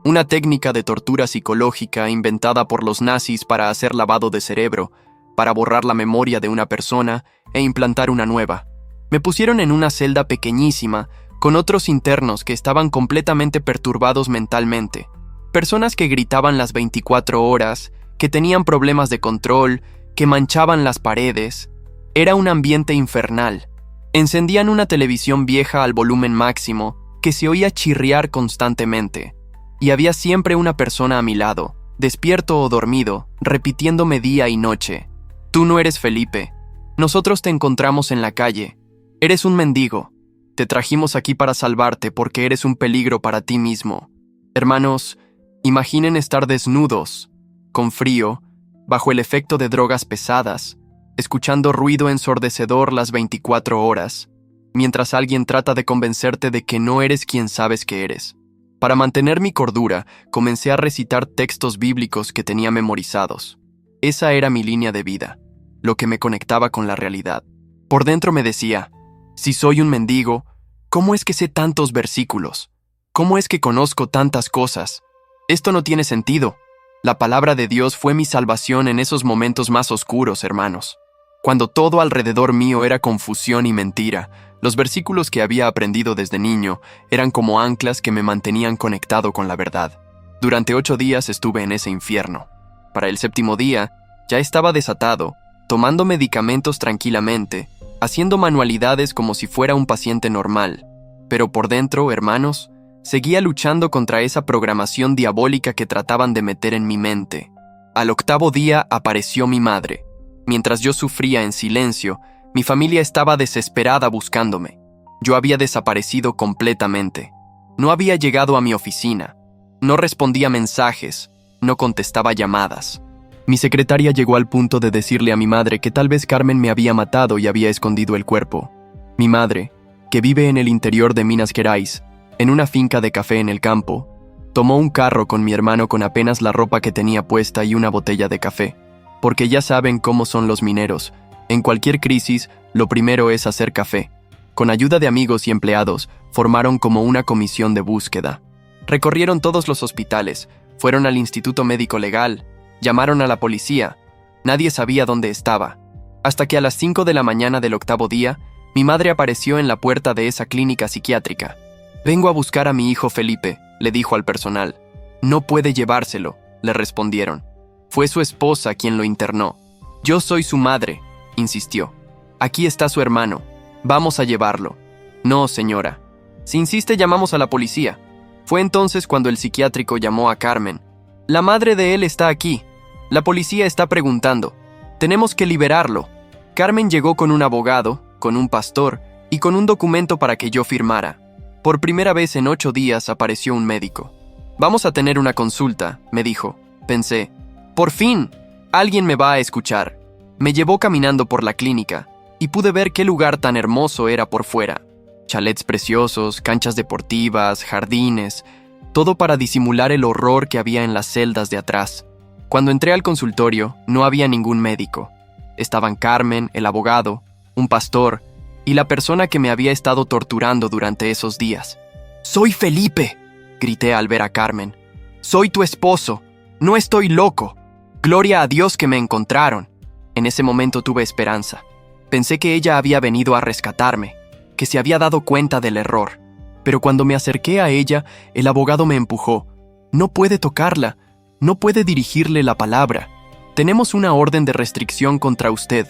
una técnica de tortura psicológica inventada por los nazis para hacer lavado de cerebro, para borrar la memoria de una persona e implantar una nueva. Me pusieron en una celda pequeñísima con otros internos que estaban completamente perturbados mentalmente. Personas que gritaban las 24 horas, que tenían problemas de control, que manchaban las paredes. Era un ambiente infernal. Encendían una televisión vieja al volumen máximo, que se oía chirriar constantemente. Y había siempre una persona a mi lado, despierto o dormido, repitiéndome día y noche. Tú no eres Felipe. Nosotros te encontramos en la calle. Eres un mendigo. Te trajimos aquí para salvarte porque eres un peligro para ti mismo. Hermanos, imaginen estar desnudos, con frío, bajo el efecto de drogas pesadas, escuchando ruido ensordecedor las 24 horas. mientras alguien trata de convencerte de que no eres quien sabes que eres. Para mantener mi cordura, comencé a recitar textos bíblicos que tenía memorizados. Esa era mi línea de vida, lo que me conectaba con la realidad. Por dentro me decía, si soy un mendigo, ¿cómo es que sé tantos versículos? ¿Cómo es que conozco tantas cosas? Esto no tiene sentido. La palabra de Dios fue mi salvación en esos momentos más oscuros, hermanos. Cuando todo alrededor mío era confusión y mentira, los versículos que había aprendido desde niño eran como anclas que me mantenían conectado con la verdad. Durante 8 días estuve en ese infierno. Para el 7º día, ya estaba desatado, tomando medicamentos tranquilamente, haciendo manualidades como si fuera un paciente normal. Pero por dentro, hermanos, seguía luchando contra esa programación diabólica que trataban de meter en mi mente. Al 8º día apareció mi madre. Mientras yo sufría en silencio, mi familia estaba desesperada buscándome. Yo había desaparecido completamente. No había llegado a mi oficina. No respondía mensajes. No contestaba llamadas. Mi secretaria llegó al punto de decirle a mi madre que tal vez Carmen me había matado y había escondido el cuerpo. Mi madre, que vive en el interior de Minas Gerais, en una finca de café en el campo, tomó un carro con mi hermano con apenas la ropa que tenía puesta y una botella de café. Porque ya saben cómo son los mineros. En cualquier crisis, lo primero es hacer café. Con ayuda de amigos y empleados, formaron como una comisión de búsqueda. Recorrieron todos los hospitales, fueron al Instituto Médico Legal, llamaron a la policía. Nadie sabía dónde estaba. Hasta que a las 5 de la mañana del 8º día, mi madre apareció en la puerta de esa clínica psiquiátrica. «Vengo a buscar a mi hijo Felipe», le dijo al personal. «No puede llevárselo», le respondieron. Fue su esposa quien lo internó. «Yo soy su madre», insistió. «Aquí está su hermano. Vamos a llevarlo». «No, señora. Si insiste, llamamos a la policía». Fue entonces cuando el psiquiátrico llamó a Carmen. «La madre de él está aquí. La policía está preguntando. Tenemos que liberarlo». Carmen llegó con un abogado, con un pastor y con un documento para que yo firmara. Por primera vez en 8 días apareció un médico. «Vamos a tener una consulta», me dijo. Pensé, «Por fin, alguien me va a escuchar». Me llevó caminando por la clínica y pude ver qué lugar tan hermoso era por fuera. Chalets preciosos, canchas deportivas, jardines, todo para disimular el horror que había en las celdas de atrás. Cuando entré al consultorio, no había ningún médico. Estaban Carmen, el abogado, un pastor y la persona que me había estado torturando durante esos días. «¡Soy Felipe!», grité al ver a Carmen. «Soy tu esposo. No estoy loco. Gloria a Dios que me encontraron». En ese momento tuve esperanza. Pensé que ella había venido a rescatarme, que se había dado cuenta del error. Pero cuando me acerqué a ella, el abogado me empujó. «No puede tocarla. No puede dirigirle la palabra. Tenemos una orden de restricción contra usted,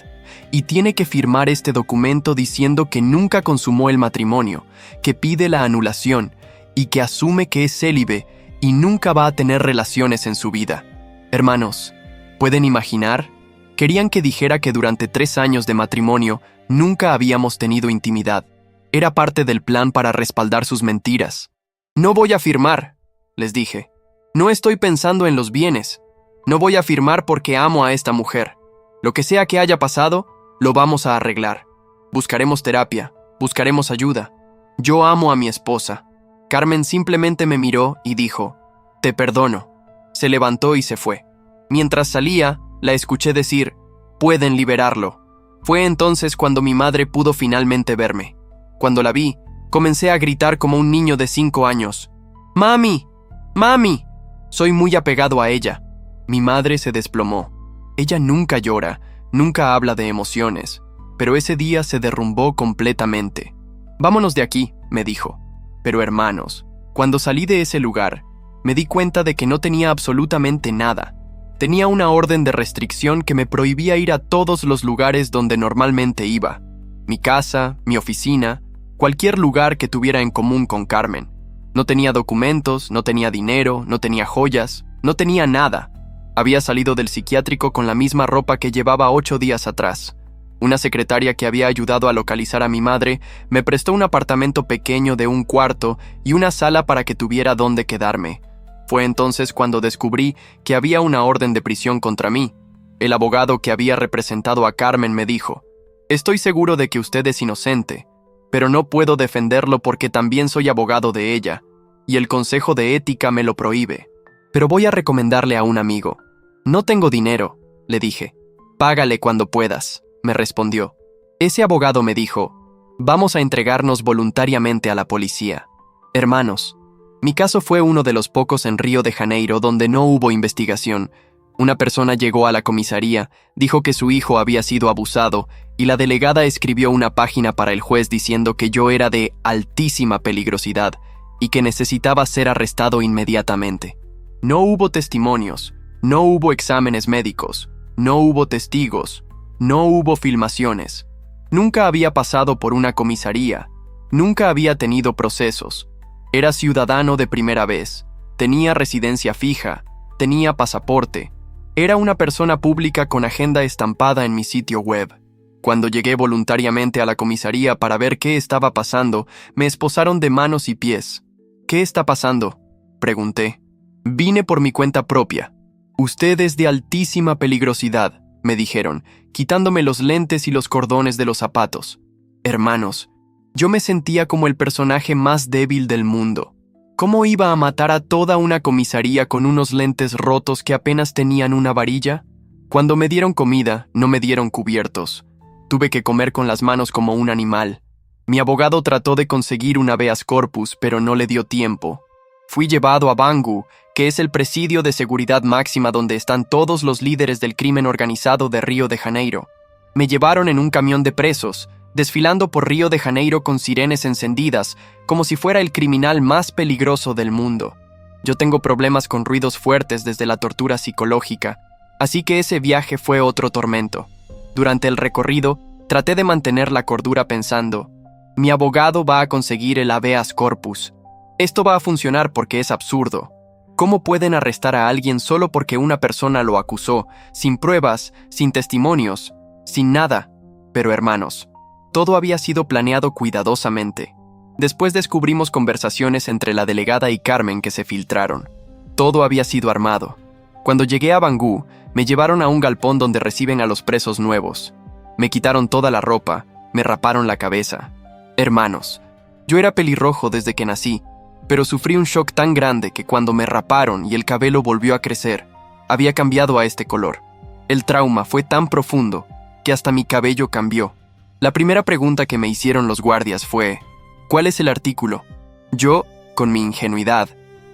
y tiene que firmar este documento diciendo que nunca consumó el matrimonio, que pide la anulación, y que asume que es célibe y nunca va a tener relaciones en su vida». Hermanos, ¿pueden imaginar? Querían que dijera que durante 3 años de matrimonio nunca habíamos tenido intimidad. Era parte del plan para respaldar sus mentiras. «No voy a firmar», les dije. «No estoy pensando en los bienes. No voy a firmar porque amo a esta mujer. Lo que sea que haya pasado, lo vamos a arreglar. Buscaremos terapia, buscaremos ayuda. Yo amo a mi esposa». Carmen simplemente me miró y dijo, «Te perdono». Se levantó y se fue. Mientras salía, la escuché decir, «Pueden liberarlo». Fue entonces cuando mi madre pudo finalmente verme. Cuando la vi, comencé a gritar como un niño de 5 años. «¡Mami! ¡Mami!». Soy muy apegado a ella. Mi madre se desplomó. Ella nunca llora, nunca habla de emociones, pero ese día se derrumbó completamente. «Vámonos de aquí», me dijo. Pero hermanos, cuando salí de ese lugar, me di cuenta de que no tenía absolutamente nada. Tenía una orden de restricción que me prohibía ir a todos los lugares donde normalmente iba. Mi casa, mi oficina, cualquier lugar que tuviera en común con Carmen. No tenía documentos, no tenía dinero, no tenía joyas, no tenía nada. Había salido del psiquiátrico con la misma ropa que llevaba 8 días atrás. Una secretaria que había ayudado a localizar a mi madre me prestó un apartamento pequeño de 1 cuarto y una sala para que tuviera dónde quedarme. Fue entonces cuando descubrí que había una orden de prisión contra mí. El abogado que había representado a Carmen me dijo, «Estoy seguro de que usted es inocente, pero no puedo defenderlo porque también soy abogado de ella, y el Consejo de Ética me lo prohíbe. Pero voy a recomendarle a un amigo. No tengo dinero, le dije. Págale cuando puedas, me respondió. Ese abogado me dijo, vamos a entregarnos voluntariamente a la policía. Hermanos, mi caso fue uno de los pocos en Río de Janeiro donde no hubo investigación. Una persona llegó a la comisaría, dijo que su hijo había sido abusado y la delegada escribió una página para el juez diciendo que yo era de altísima peligrosidad y que necesitaba ser arrestado inmediatamente. No hubo testimonios, no hubo exámenes médicos, no hubo testigos, no hubo filmaciones. Nunca había pasado por una comisaría, nunca había tenido procesos. Era ciudadano de primera vez, tenía residencia fija, tenía pasaporte. Era una persona pública con agenda estampada en mi sitio web. Cuando llegué voluntariamente a la comisaría para ver qué estaba pasando, me esposaron de manos y pies. ¿Qué está pasando?, pregunté. Vine por mi cuenta propia. Usted es de altísima peligrosidad, me dijeron, quitándome los lentes y los cordones de los zapatos. Hermanos, yo me sentía como el personaje más débil del mundo. ¿Cómo iba a matar a toda una comisaría con unos lentes rotos que apenas tenían una varilla? Cuando me dieron comida, no me dieron cubiertos. Tuve que comer con las manos como un animal. Mi abogado trató de conseguir un habeas corpus, pero no le dio tiempo. Fui llevado a Bangu, que es el presidio de seguridad máxima donde están todos los líderes del crimen organizado de Río de Janeiro. Me llevaron en un camión de presos, desfilando por Río de Janeiro con sirenes encendidas, como si fuera el criminal más peligroso del mundo. Yo tengo problemas con ruidos fuertes desde la tortura psicológica, así que ese viaje fue otro tormento. Durante el recorrido, traté de mantener la cordura pensando, mi abogado va a conseguir el habeas corpus. Esto va a funcionar porque es absurdo. ¿Cómo pueden arrestar a alguien solo porque una persona lo acusó, sin pruebas, sin testimonios, sin nada? Pero hermanos, todo había sido planeado cuidadosamente. Después descubrimos conversaciones entre la delegada y Carmen que se filtraron. Todo había sido armado. Cuando llegué a Bangu, me llevaron a un galpón donde reciben a los presos nuevos. Me quitaron toda la ropa, me raparon la cabeza. Hermanos, yo era pelirrojo desde que nací, pero sufrí un shock tan grande que cuando me raparon y el cabello volvió a crecer, había cambiado a este color. El trauma fue tan profundo que hasta mi cabello cambió. La primera pregunta que me hicieron los guardias fue, ¿cuál es el artículo? Yo, con mi ingenuidad,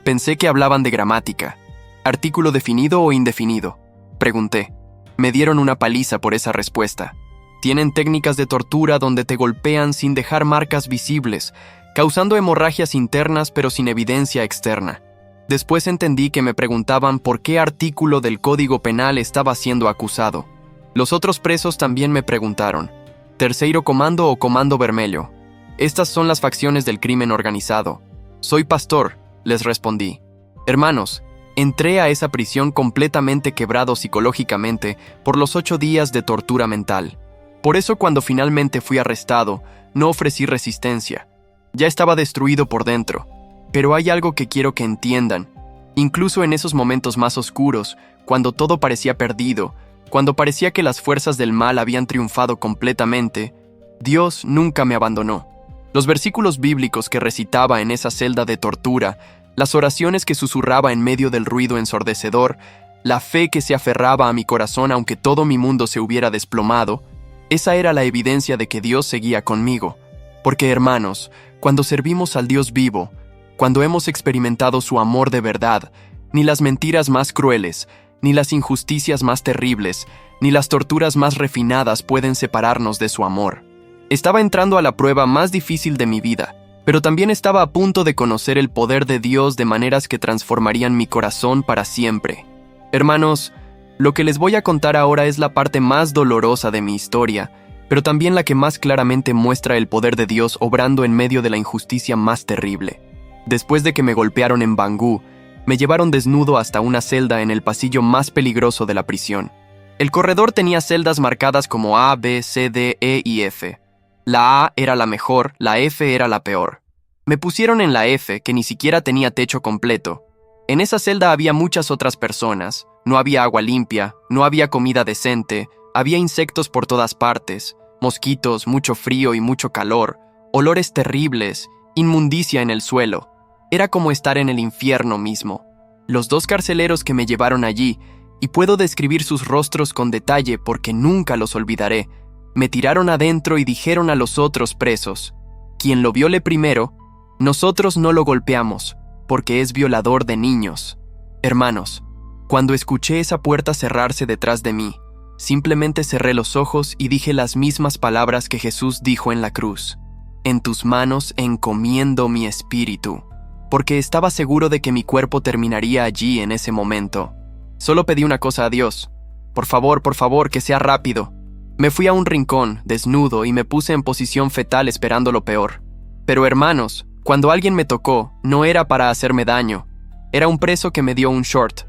pensé que hablaban de gramática. ¿Artículo definido o indefinido?, pregunté. Me dieron una paliza por esa respuesta. Tienen técnicas de tortura donde te golpean sin dejar marcas visibles, causando hemorragias internas pero sin evidencia externa. Después entendí que me preguntaban por qué artículo del Código Penal estaba siendo acusado. Los otros presos también me preguntaron, ¿Terceiro Comando o Comando Vermelho? Estas son las facciones del crimen organizado. Soy pastor, les respondí. Hermanos, entré a esa prisión completamente quebrado psicológicamente por los 8 días de tortura mental. Por eso cuando finalmente fui arrestado, no ofrecí resistencia. Ya estaba destruido por dentro. Pero hay algo que quiero que entiendan. Incluso en esos momentos más oscuros, cuando todo parecía perdido, cuando parecía que las fuerzas del mal habían triunfado completamente, Dios nunca me abandonó. Los versículos bíblicos que recitaba en esa celda de tortura, las oraciones que susurraba en medio del ruido ensordecedor, la fe que se aferraba a mi corazón aunque todo mi mundo se hubiera desplomado, esa era la evidencia de que Dios seguía conmigo. Porque, hermanos, cuando servimos al Dios vivo, cuando hemos experimentado su amor de verdad, ni las mentiras más crueles, ni las injusticias más terribles, ni las torturas más refinadas pueden separarnos de su amor. Estaba entrando a la prueba más difícil de mi vida, pero también estaba a punto de conocer el poder de Dios de maneras que transformarían mi corazón para siempre. Hermanos, lo que les voy a contar ahora es la parte más dolorosa de mi historia, pero también la que más claramente muestra el poder de Dios obrando en medio de la injusticia más terrible. Después de que me golpearon en Bangu, me llevaron desnudo hasta una celda en el pasillo más peligroso de la prisión. El corredor tenía celdas marcadas como A, B, C, D, E y F. La A era la mejor, la F era la peor. Me pusieron en la F, que ni siquiera tenía techo completo. En esa celda había muchas otras personas. No había agua limpia, no había comida decente, había insectos por todas partes, mosquitos, mucho frío y mucho calor, olores terribles, inmundicia en el suelo. Era como estar en el infierno mismo. Los 2 carceleros que me llevaron allí, y puedo describir sus rostros con detalle porque nunca los olvidaré, me tiraron adentro y dijeron a los otros presos: quien lo viole primero, nosotros no lo golpeamos, porque es violador de niños. Hermanos, cuando escuché esa puerta cerrarse detrás de mí, simplemente cerré los ojos y dije las mismas palabras que Jesús dijo en la cruz: en tus manos encomiendo mi espíritu, porque estaba seguro de que mi cuerpo terminaría allí en ese momento. Solo pedí una cosa a Dios: por favor, que sea rápido. Me fui a un rincón, desnudo, y me puse en posición fetal esperando lo peor. Pero hermanos, cuando alguien me tocó, no era para hacerme daño. Era un preso que me dio un short,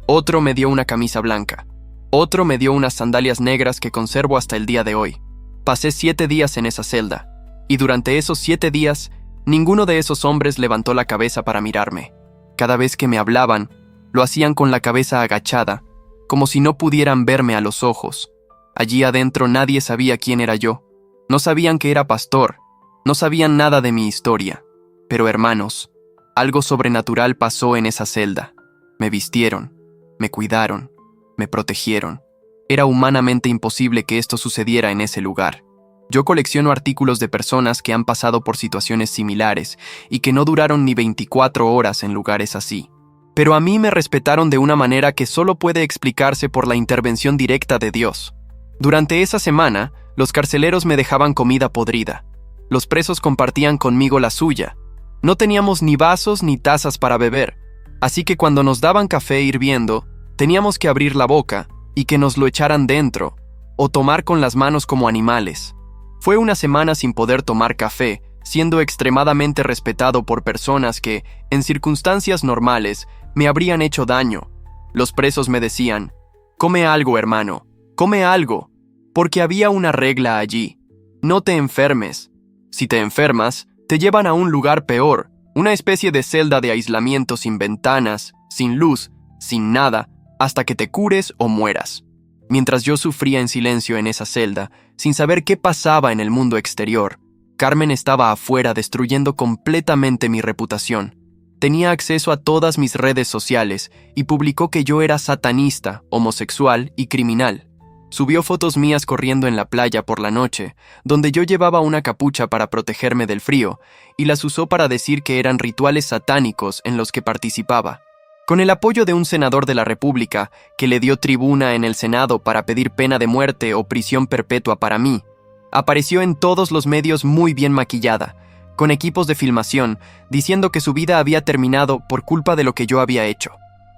otro me dio una camisa blanca, otro me dio unas sandalias negras que conservo hasta el día de hoy. Pasé 7 días en esa celda, y durante esos 7 días, ninguno de esos hombres levantó la cabeza para mirarme. Cada vez que me hablaban, lo hacían con la cabeza agachada, como si no pudieran verme a los ojos. Allí adentro nadie sabía quién era yo. No sabían que era pastor, no sabían nada de mi historia. Pero hermanos, algo sobrenatural pasó en esa celda. Me vistieron, me cuidaron, me protegieron. Era humanamente imposible que esto sucediera en ese lugar. Yo colecciono artículos de personas que han pasado por situaciones similares y que no duraron ni 24 horas en lugares así. Pero a mí me respetaron de una manera que solo puede explicarse por la intervención directa de Dios. Durante esa semana, los carceleros me dejaban comida podrida. Los presos compartían conmigo la suya. No teníamos ni vasos ni tazas para beber, así que cuando nos daban café hirviendo, teníamos que abrir la boca y que nos lo echaran dentro, o tomar con las manos como animales. Fue una semana sin poder tomar café, siendo extremadamente respetado por personas que, en circunstancias normales, me habrían hecho daño. Los presos me decían: come algo, hermano, come algo, porque había una regla allí: no te enfermes. Si te enfermas, te llevan a un lugar peor, una especie de celda de aislamiento sin ventanas, sin luz, sin nada, hasta que te cures o mueras. Mientras yo sufría en silencio en esa celda, sin saber qué pasaba en el mundo exterior, Carmen estaba afuera destruyendo completamente mi reputación. Tenía acceso a todas mis redes sociales y publicó que yo era satanista, homosexual y criminal. Subió fotos mías corriendo en la playa por la noche, donde yo llevaba una capucha para protegerme del frío, y las usó para decir que eran rituales satánicos en los que participaba. Con el apoyo de un senador de la República, que le dio tribuna en el Senado para pedir pena de muerte o prisión perpetua para mí, apareció en todos los medios muy bien maquillada, con equipos de filmación, diciendo que su vida había terminado por culpa de lo que yo había hecho.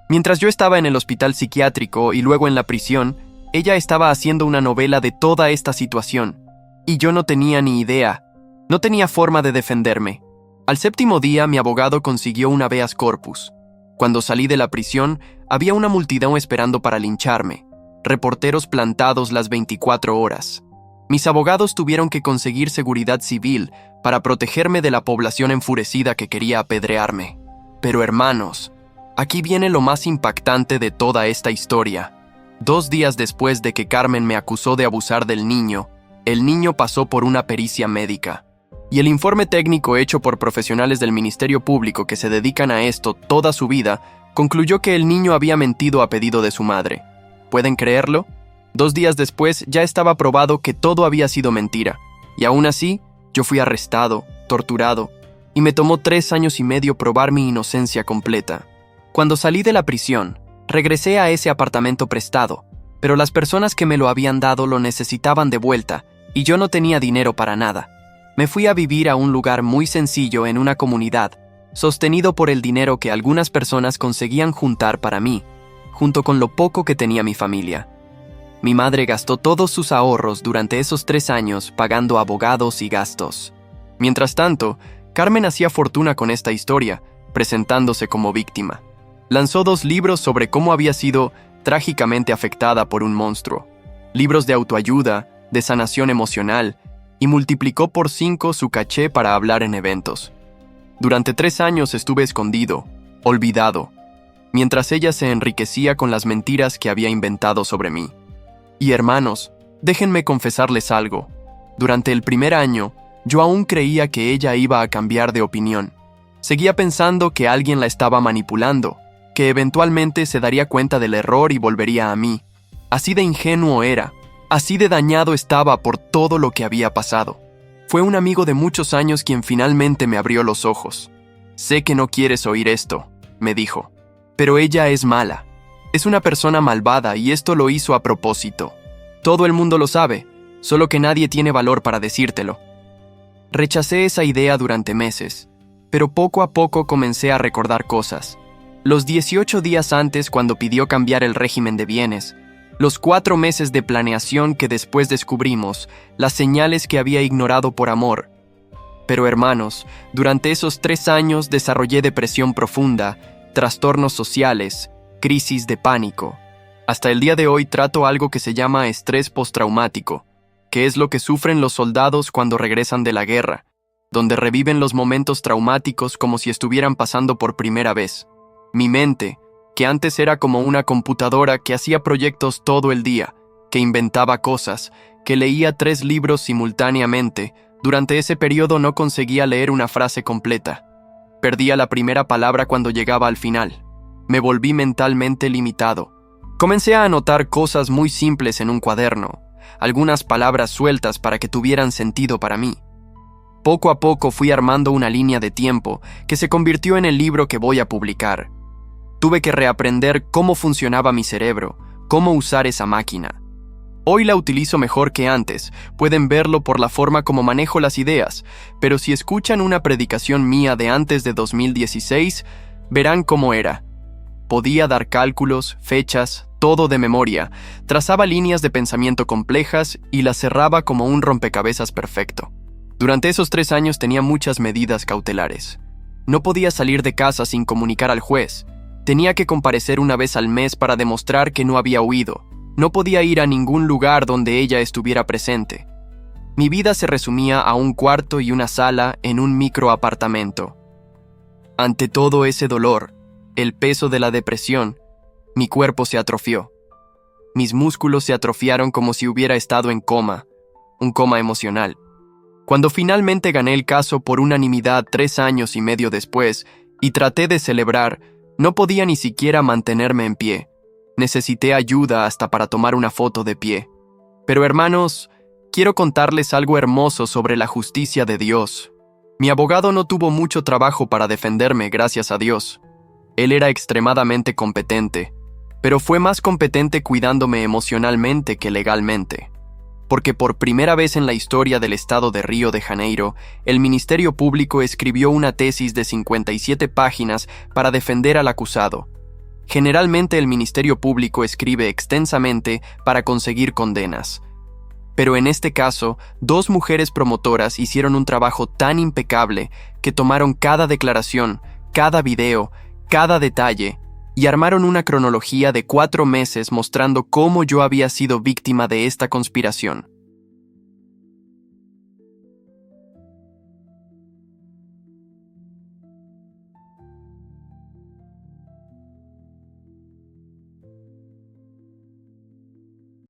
Mientras yo estaba en el hospital psiquiátrico y luego en la prisión, ella estaba haciendo una novela de toda esta situación, y yo no tenía ni idea, no tenía forma de defenderme. Al 7º día, mi abogado consiguió un habeas corpus. Cuando salí de la prisión, había una multitud esperando para lincharme, reporteros plantados las 24 horas. Mis abogados tuvieron que conseguir seguridad civil para protegerme de la población enfurecida que quería apedrearme. Pero hermanos, aquí viene lo más impactante de toda esta historia. 2 días después de que Carmen me acusó de abusar del niño, el niño pasó por una pericia médica. Y el informe técnico hecho por profesionales del Ministerio Público que se dedican a esto toda su vida concluyó que el niño había mentido a pedido de su madre. ¿Pueden creerlo? 2 días después ya estaba probado que todo había sido mentira. Y aún así, yo fui arrestado, torturado, y me tomó 3 años y medio probar mi inocencia completa. Cuando salí de la prisión, regresé a ese apartamento prestado, pero las personas que me lo habían dado lo necesitaban de vuelta y yo no tenía dinero para nada. Me fui a vivir a un lugar muy sencillo en una comunidad, sostenido por el dinero que algunas personas conseguían juntar para mí, junto con lo poco que tenía mi familia. Mi madre gastó todos sus ahorros durante esos 3 años pagando abogados y gastos. Mientras tanto, Carmen hacía fortuna con esta historia, presentándose como víctima. Lanzó 2 libros sobre cómo había sido trágicamente afectada por un monstruo, libros de autoayuda, de sanación emocional, y multiplicó por 5 su caché para hablar en eventos. Durante 3 años estuve escondido, olvidado, mientras ella se enriquecía con las mentiras que había inventado sobre mí. Y hermanos, déjenme confesarles algo. Durante el primer año, Yo aún creía que ella iba a cambiar de opinión. Seguía pensando que alguien la estaba manipulando, que eventualmente se daría cuenta del error y volvería a mí. Así de ingenuo era, así de dañado estaba por todo lo que había pasado. Fue un amigo de muchos años quien finalmente me abrió los ojos. «Sé que no quieres oír esto», me dijo, «pero ella es mala. Es una persona malvada y esto lo hizo a propósito. Todo el mundo lo sabe, solo que nadie tiene valor para decírtelo». Rechacé esa idea durante meses, pero poco a poco comencé a recordar cosas. Los 18 días antes, cuando pidió cambiar el régimen de bienes, los 4 meses de planeación que después descubrimos, las señales que había ignorado por amor. Pero hermanos, durante esos 3 años desarrollé depresión profunda, trastornos sociales, crisis de pánico. Hasta el día de hoy trato algo que se llama estrés postraumático, que es lo que sufren los soldados cuando regresan de la guerra, donde reviven los momentos traumáticos como si estuvieran pasando por primera vez. Mi mente, que antes era como una computadora que hacía proyectos todo el día, que inventaba cosas, que leía 3 libros simultáneamente, durante ese periodo no conseguía leer una frase completa. Perdía la primera palabra cuando llegaba al final. Me volví mentalmente limitado. Comencé a anotar cosas muy simples en un cuaderno, algunas palabras sueltas para que tuvieran sentido para mí. Poco a poco fui armando una línea de tiempo que se convirtió en el libro que voy a publicar. Tuve que reaprender cómo funcionaba mi cerebro, cómo usar esa máquina. Hoy la utilizo mejor que antes, pueden verlo por la forma como manejo las ideas, pero si escuchan una predicación mía de antes de 2016, verán cómo era. Podía dar cálculos, fechas, todo de memoria, trazaba líneas de pensamiento complejas y las cerraba como un rompecabezas perfecto. Durante esos 3 años tenía muchas medidas cautelares. No podía salir de casa sin comunicar al juez. Tenía que comparecer una vez al mes para demostrar que no había huido. No podía ir a ningún lugar donde ella estuviera presente. Mi vida se resumía a un cuarto y una sala en un microapartamento. Ante todo ese dolor, el peso de la depresión, mi cuerpo se atrofió. Mis músculos se atrofiaron como si hubiera estado en coma, un coma emocional. Cuando finalmente gané el caso por unanimidad 3 años y medio después, y traté de celebrar, no podía ni siquiera mantenerme en pie. Necesité ayuda hasta para tomar una foto de pie. Pero hermanos, quiero contarles algo hermoso sobre la justicia de Dios. Mi abogado no tuvo mucho trabajo para defenderme, gracias a Dios. Él era extremadamente competente, pero fue más competente cuidándome emocionalmente que legalmente. Porque por primera vez en la historia del estado de Río de Janeiro, el Ministerio Público escribió una tesis de 57 páginas para defender al acusado. Generalmente el Ministerio Público escribe extensamente para conseguir condenas. Pero en este caso, 2 mujeres promotoras hicieron un trabajo tan impecable que tomaron cada declaración, cada video, cada detalle, y armaron una cronología de 4 meses mostrando cómo yo había sido víctima de esta conspiración.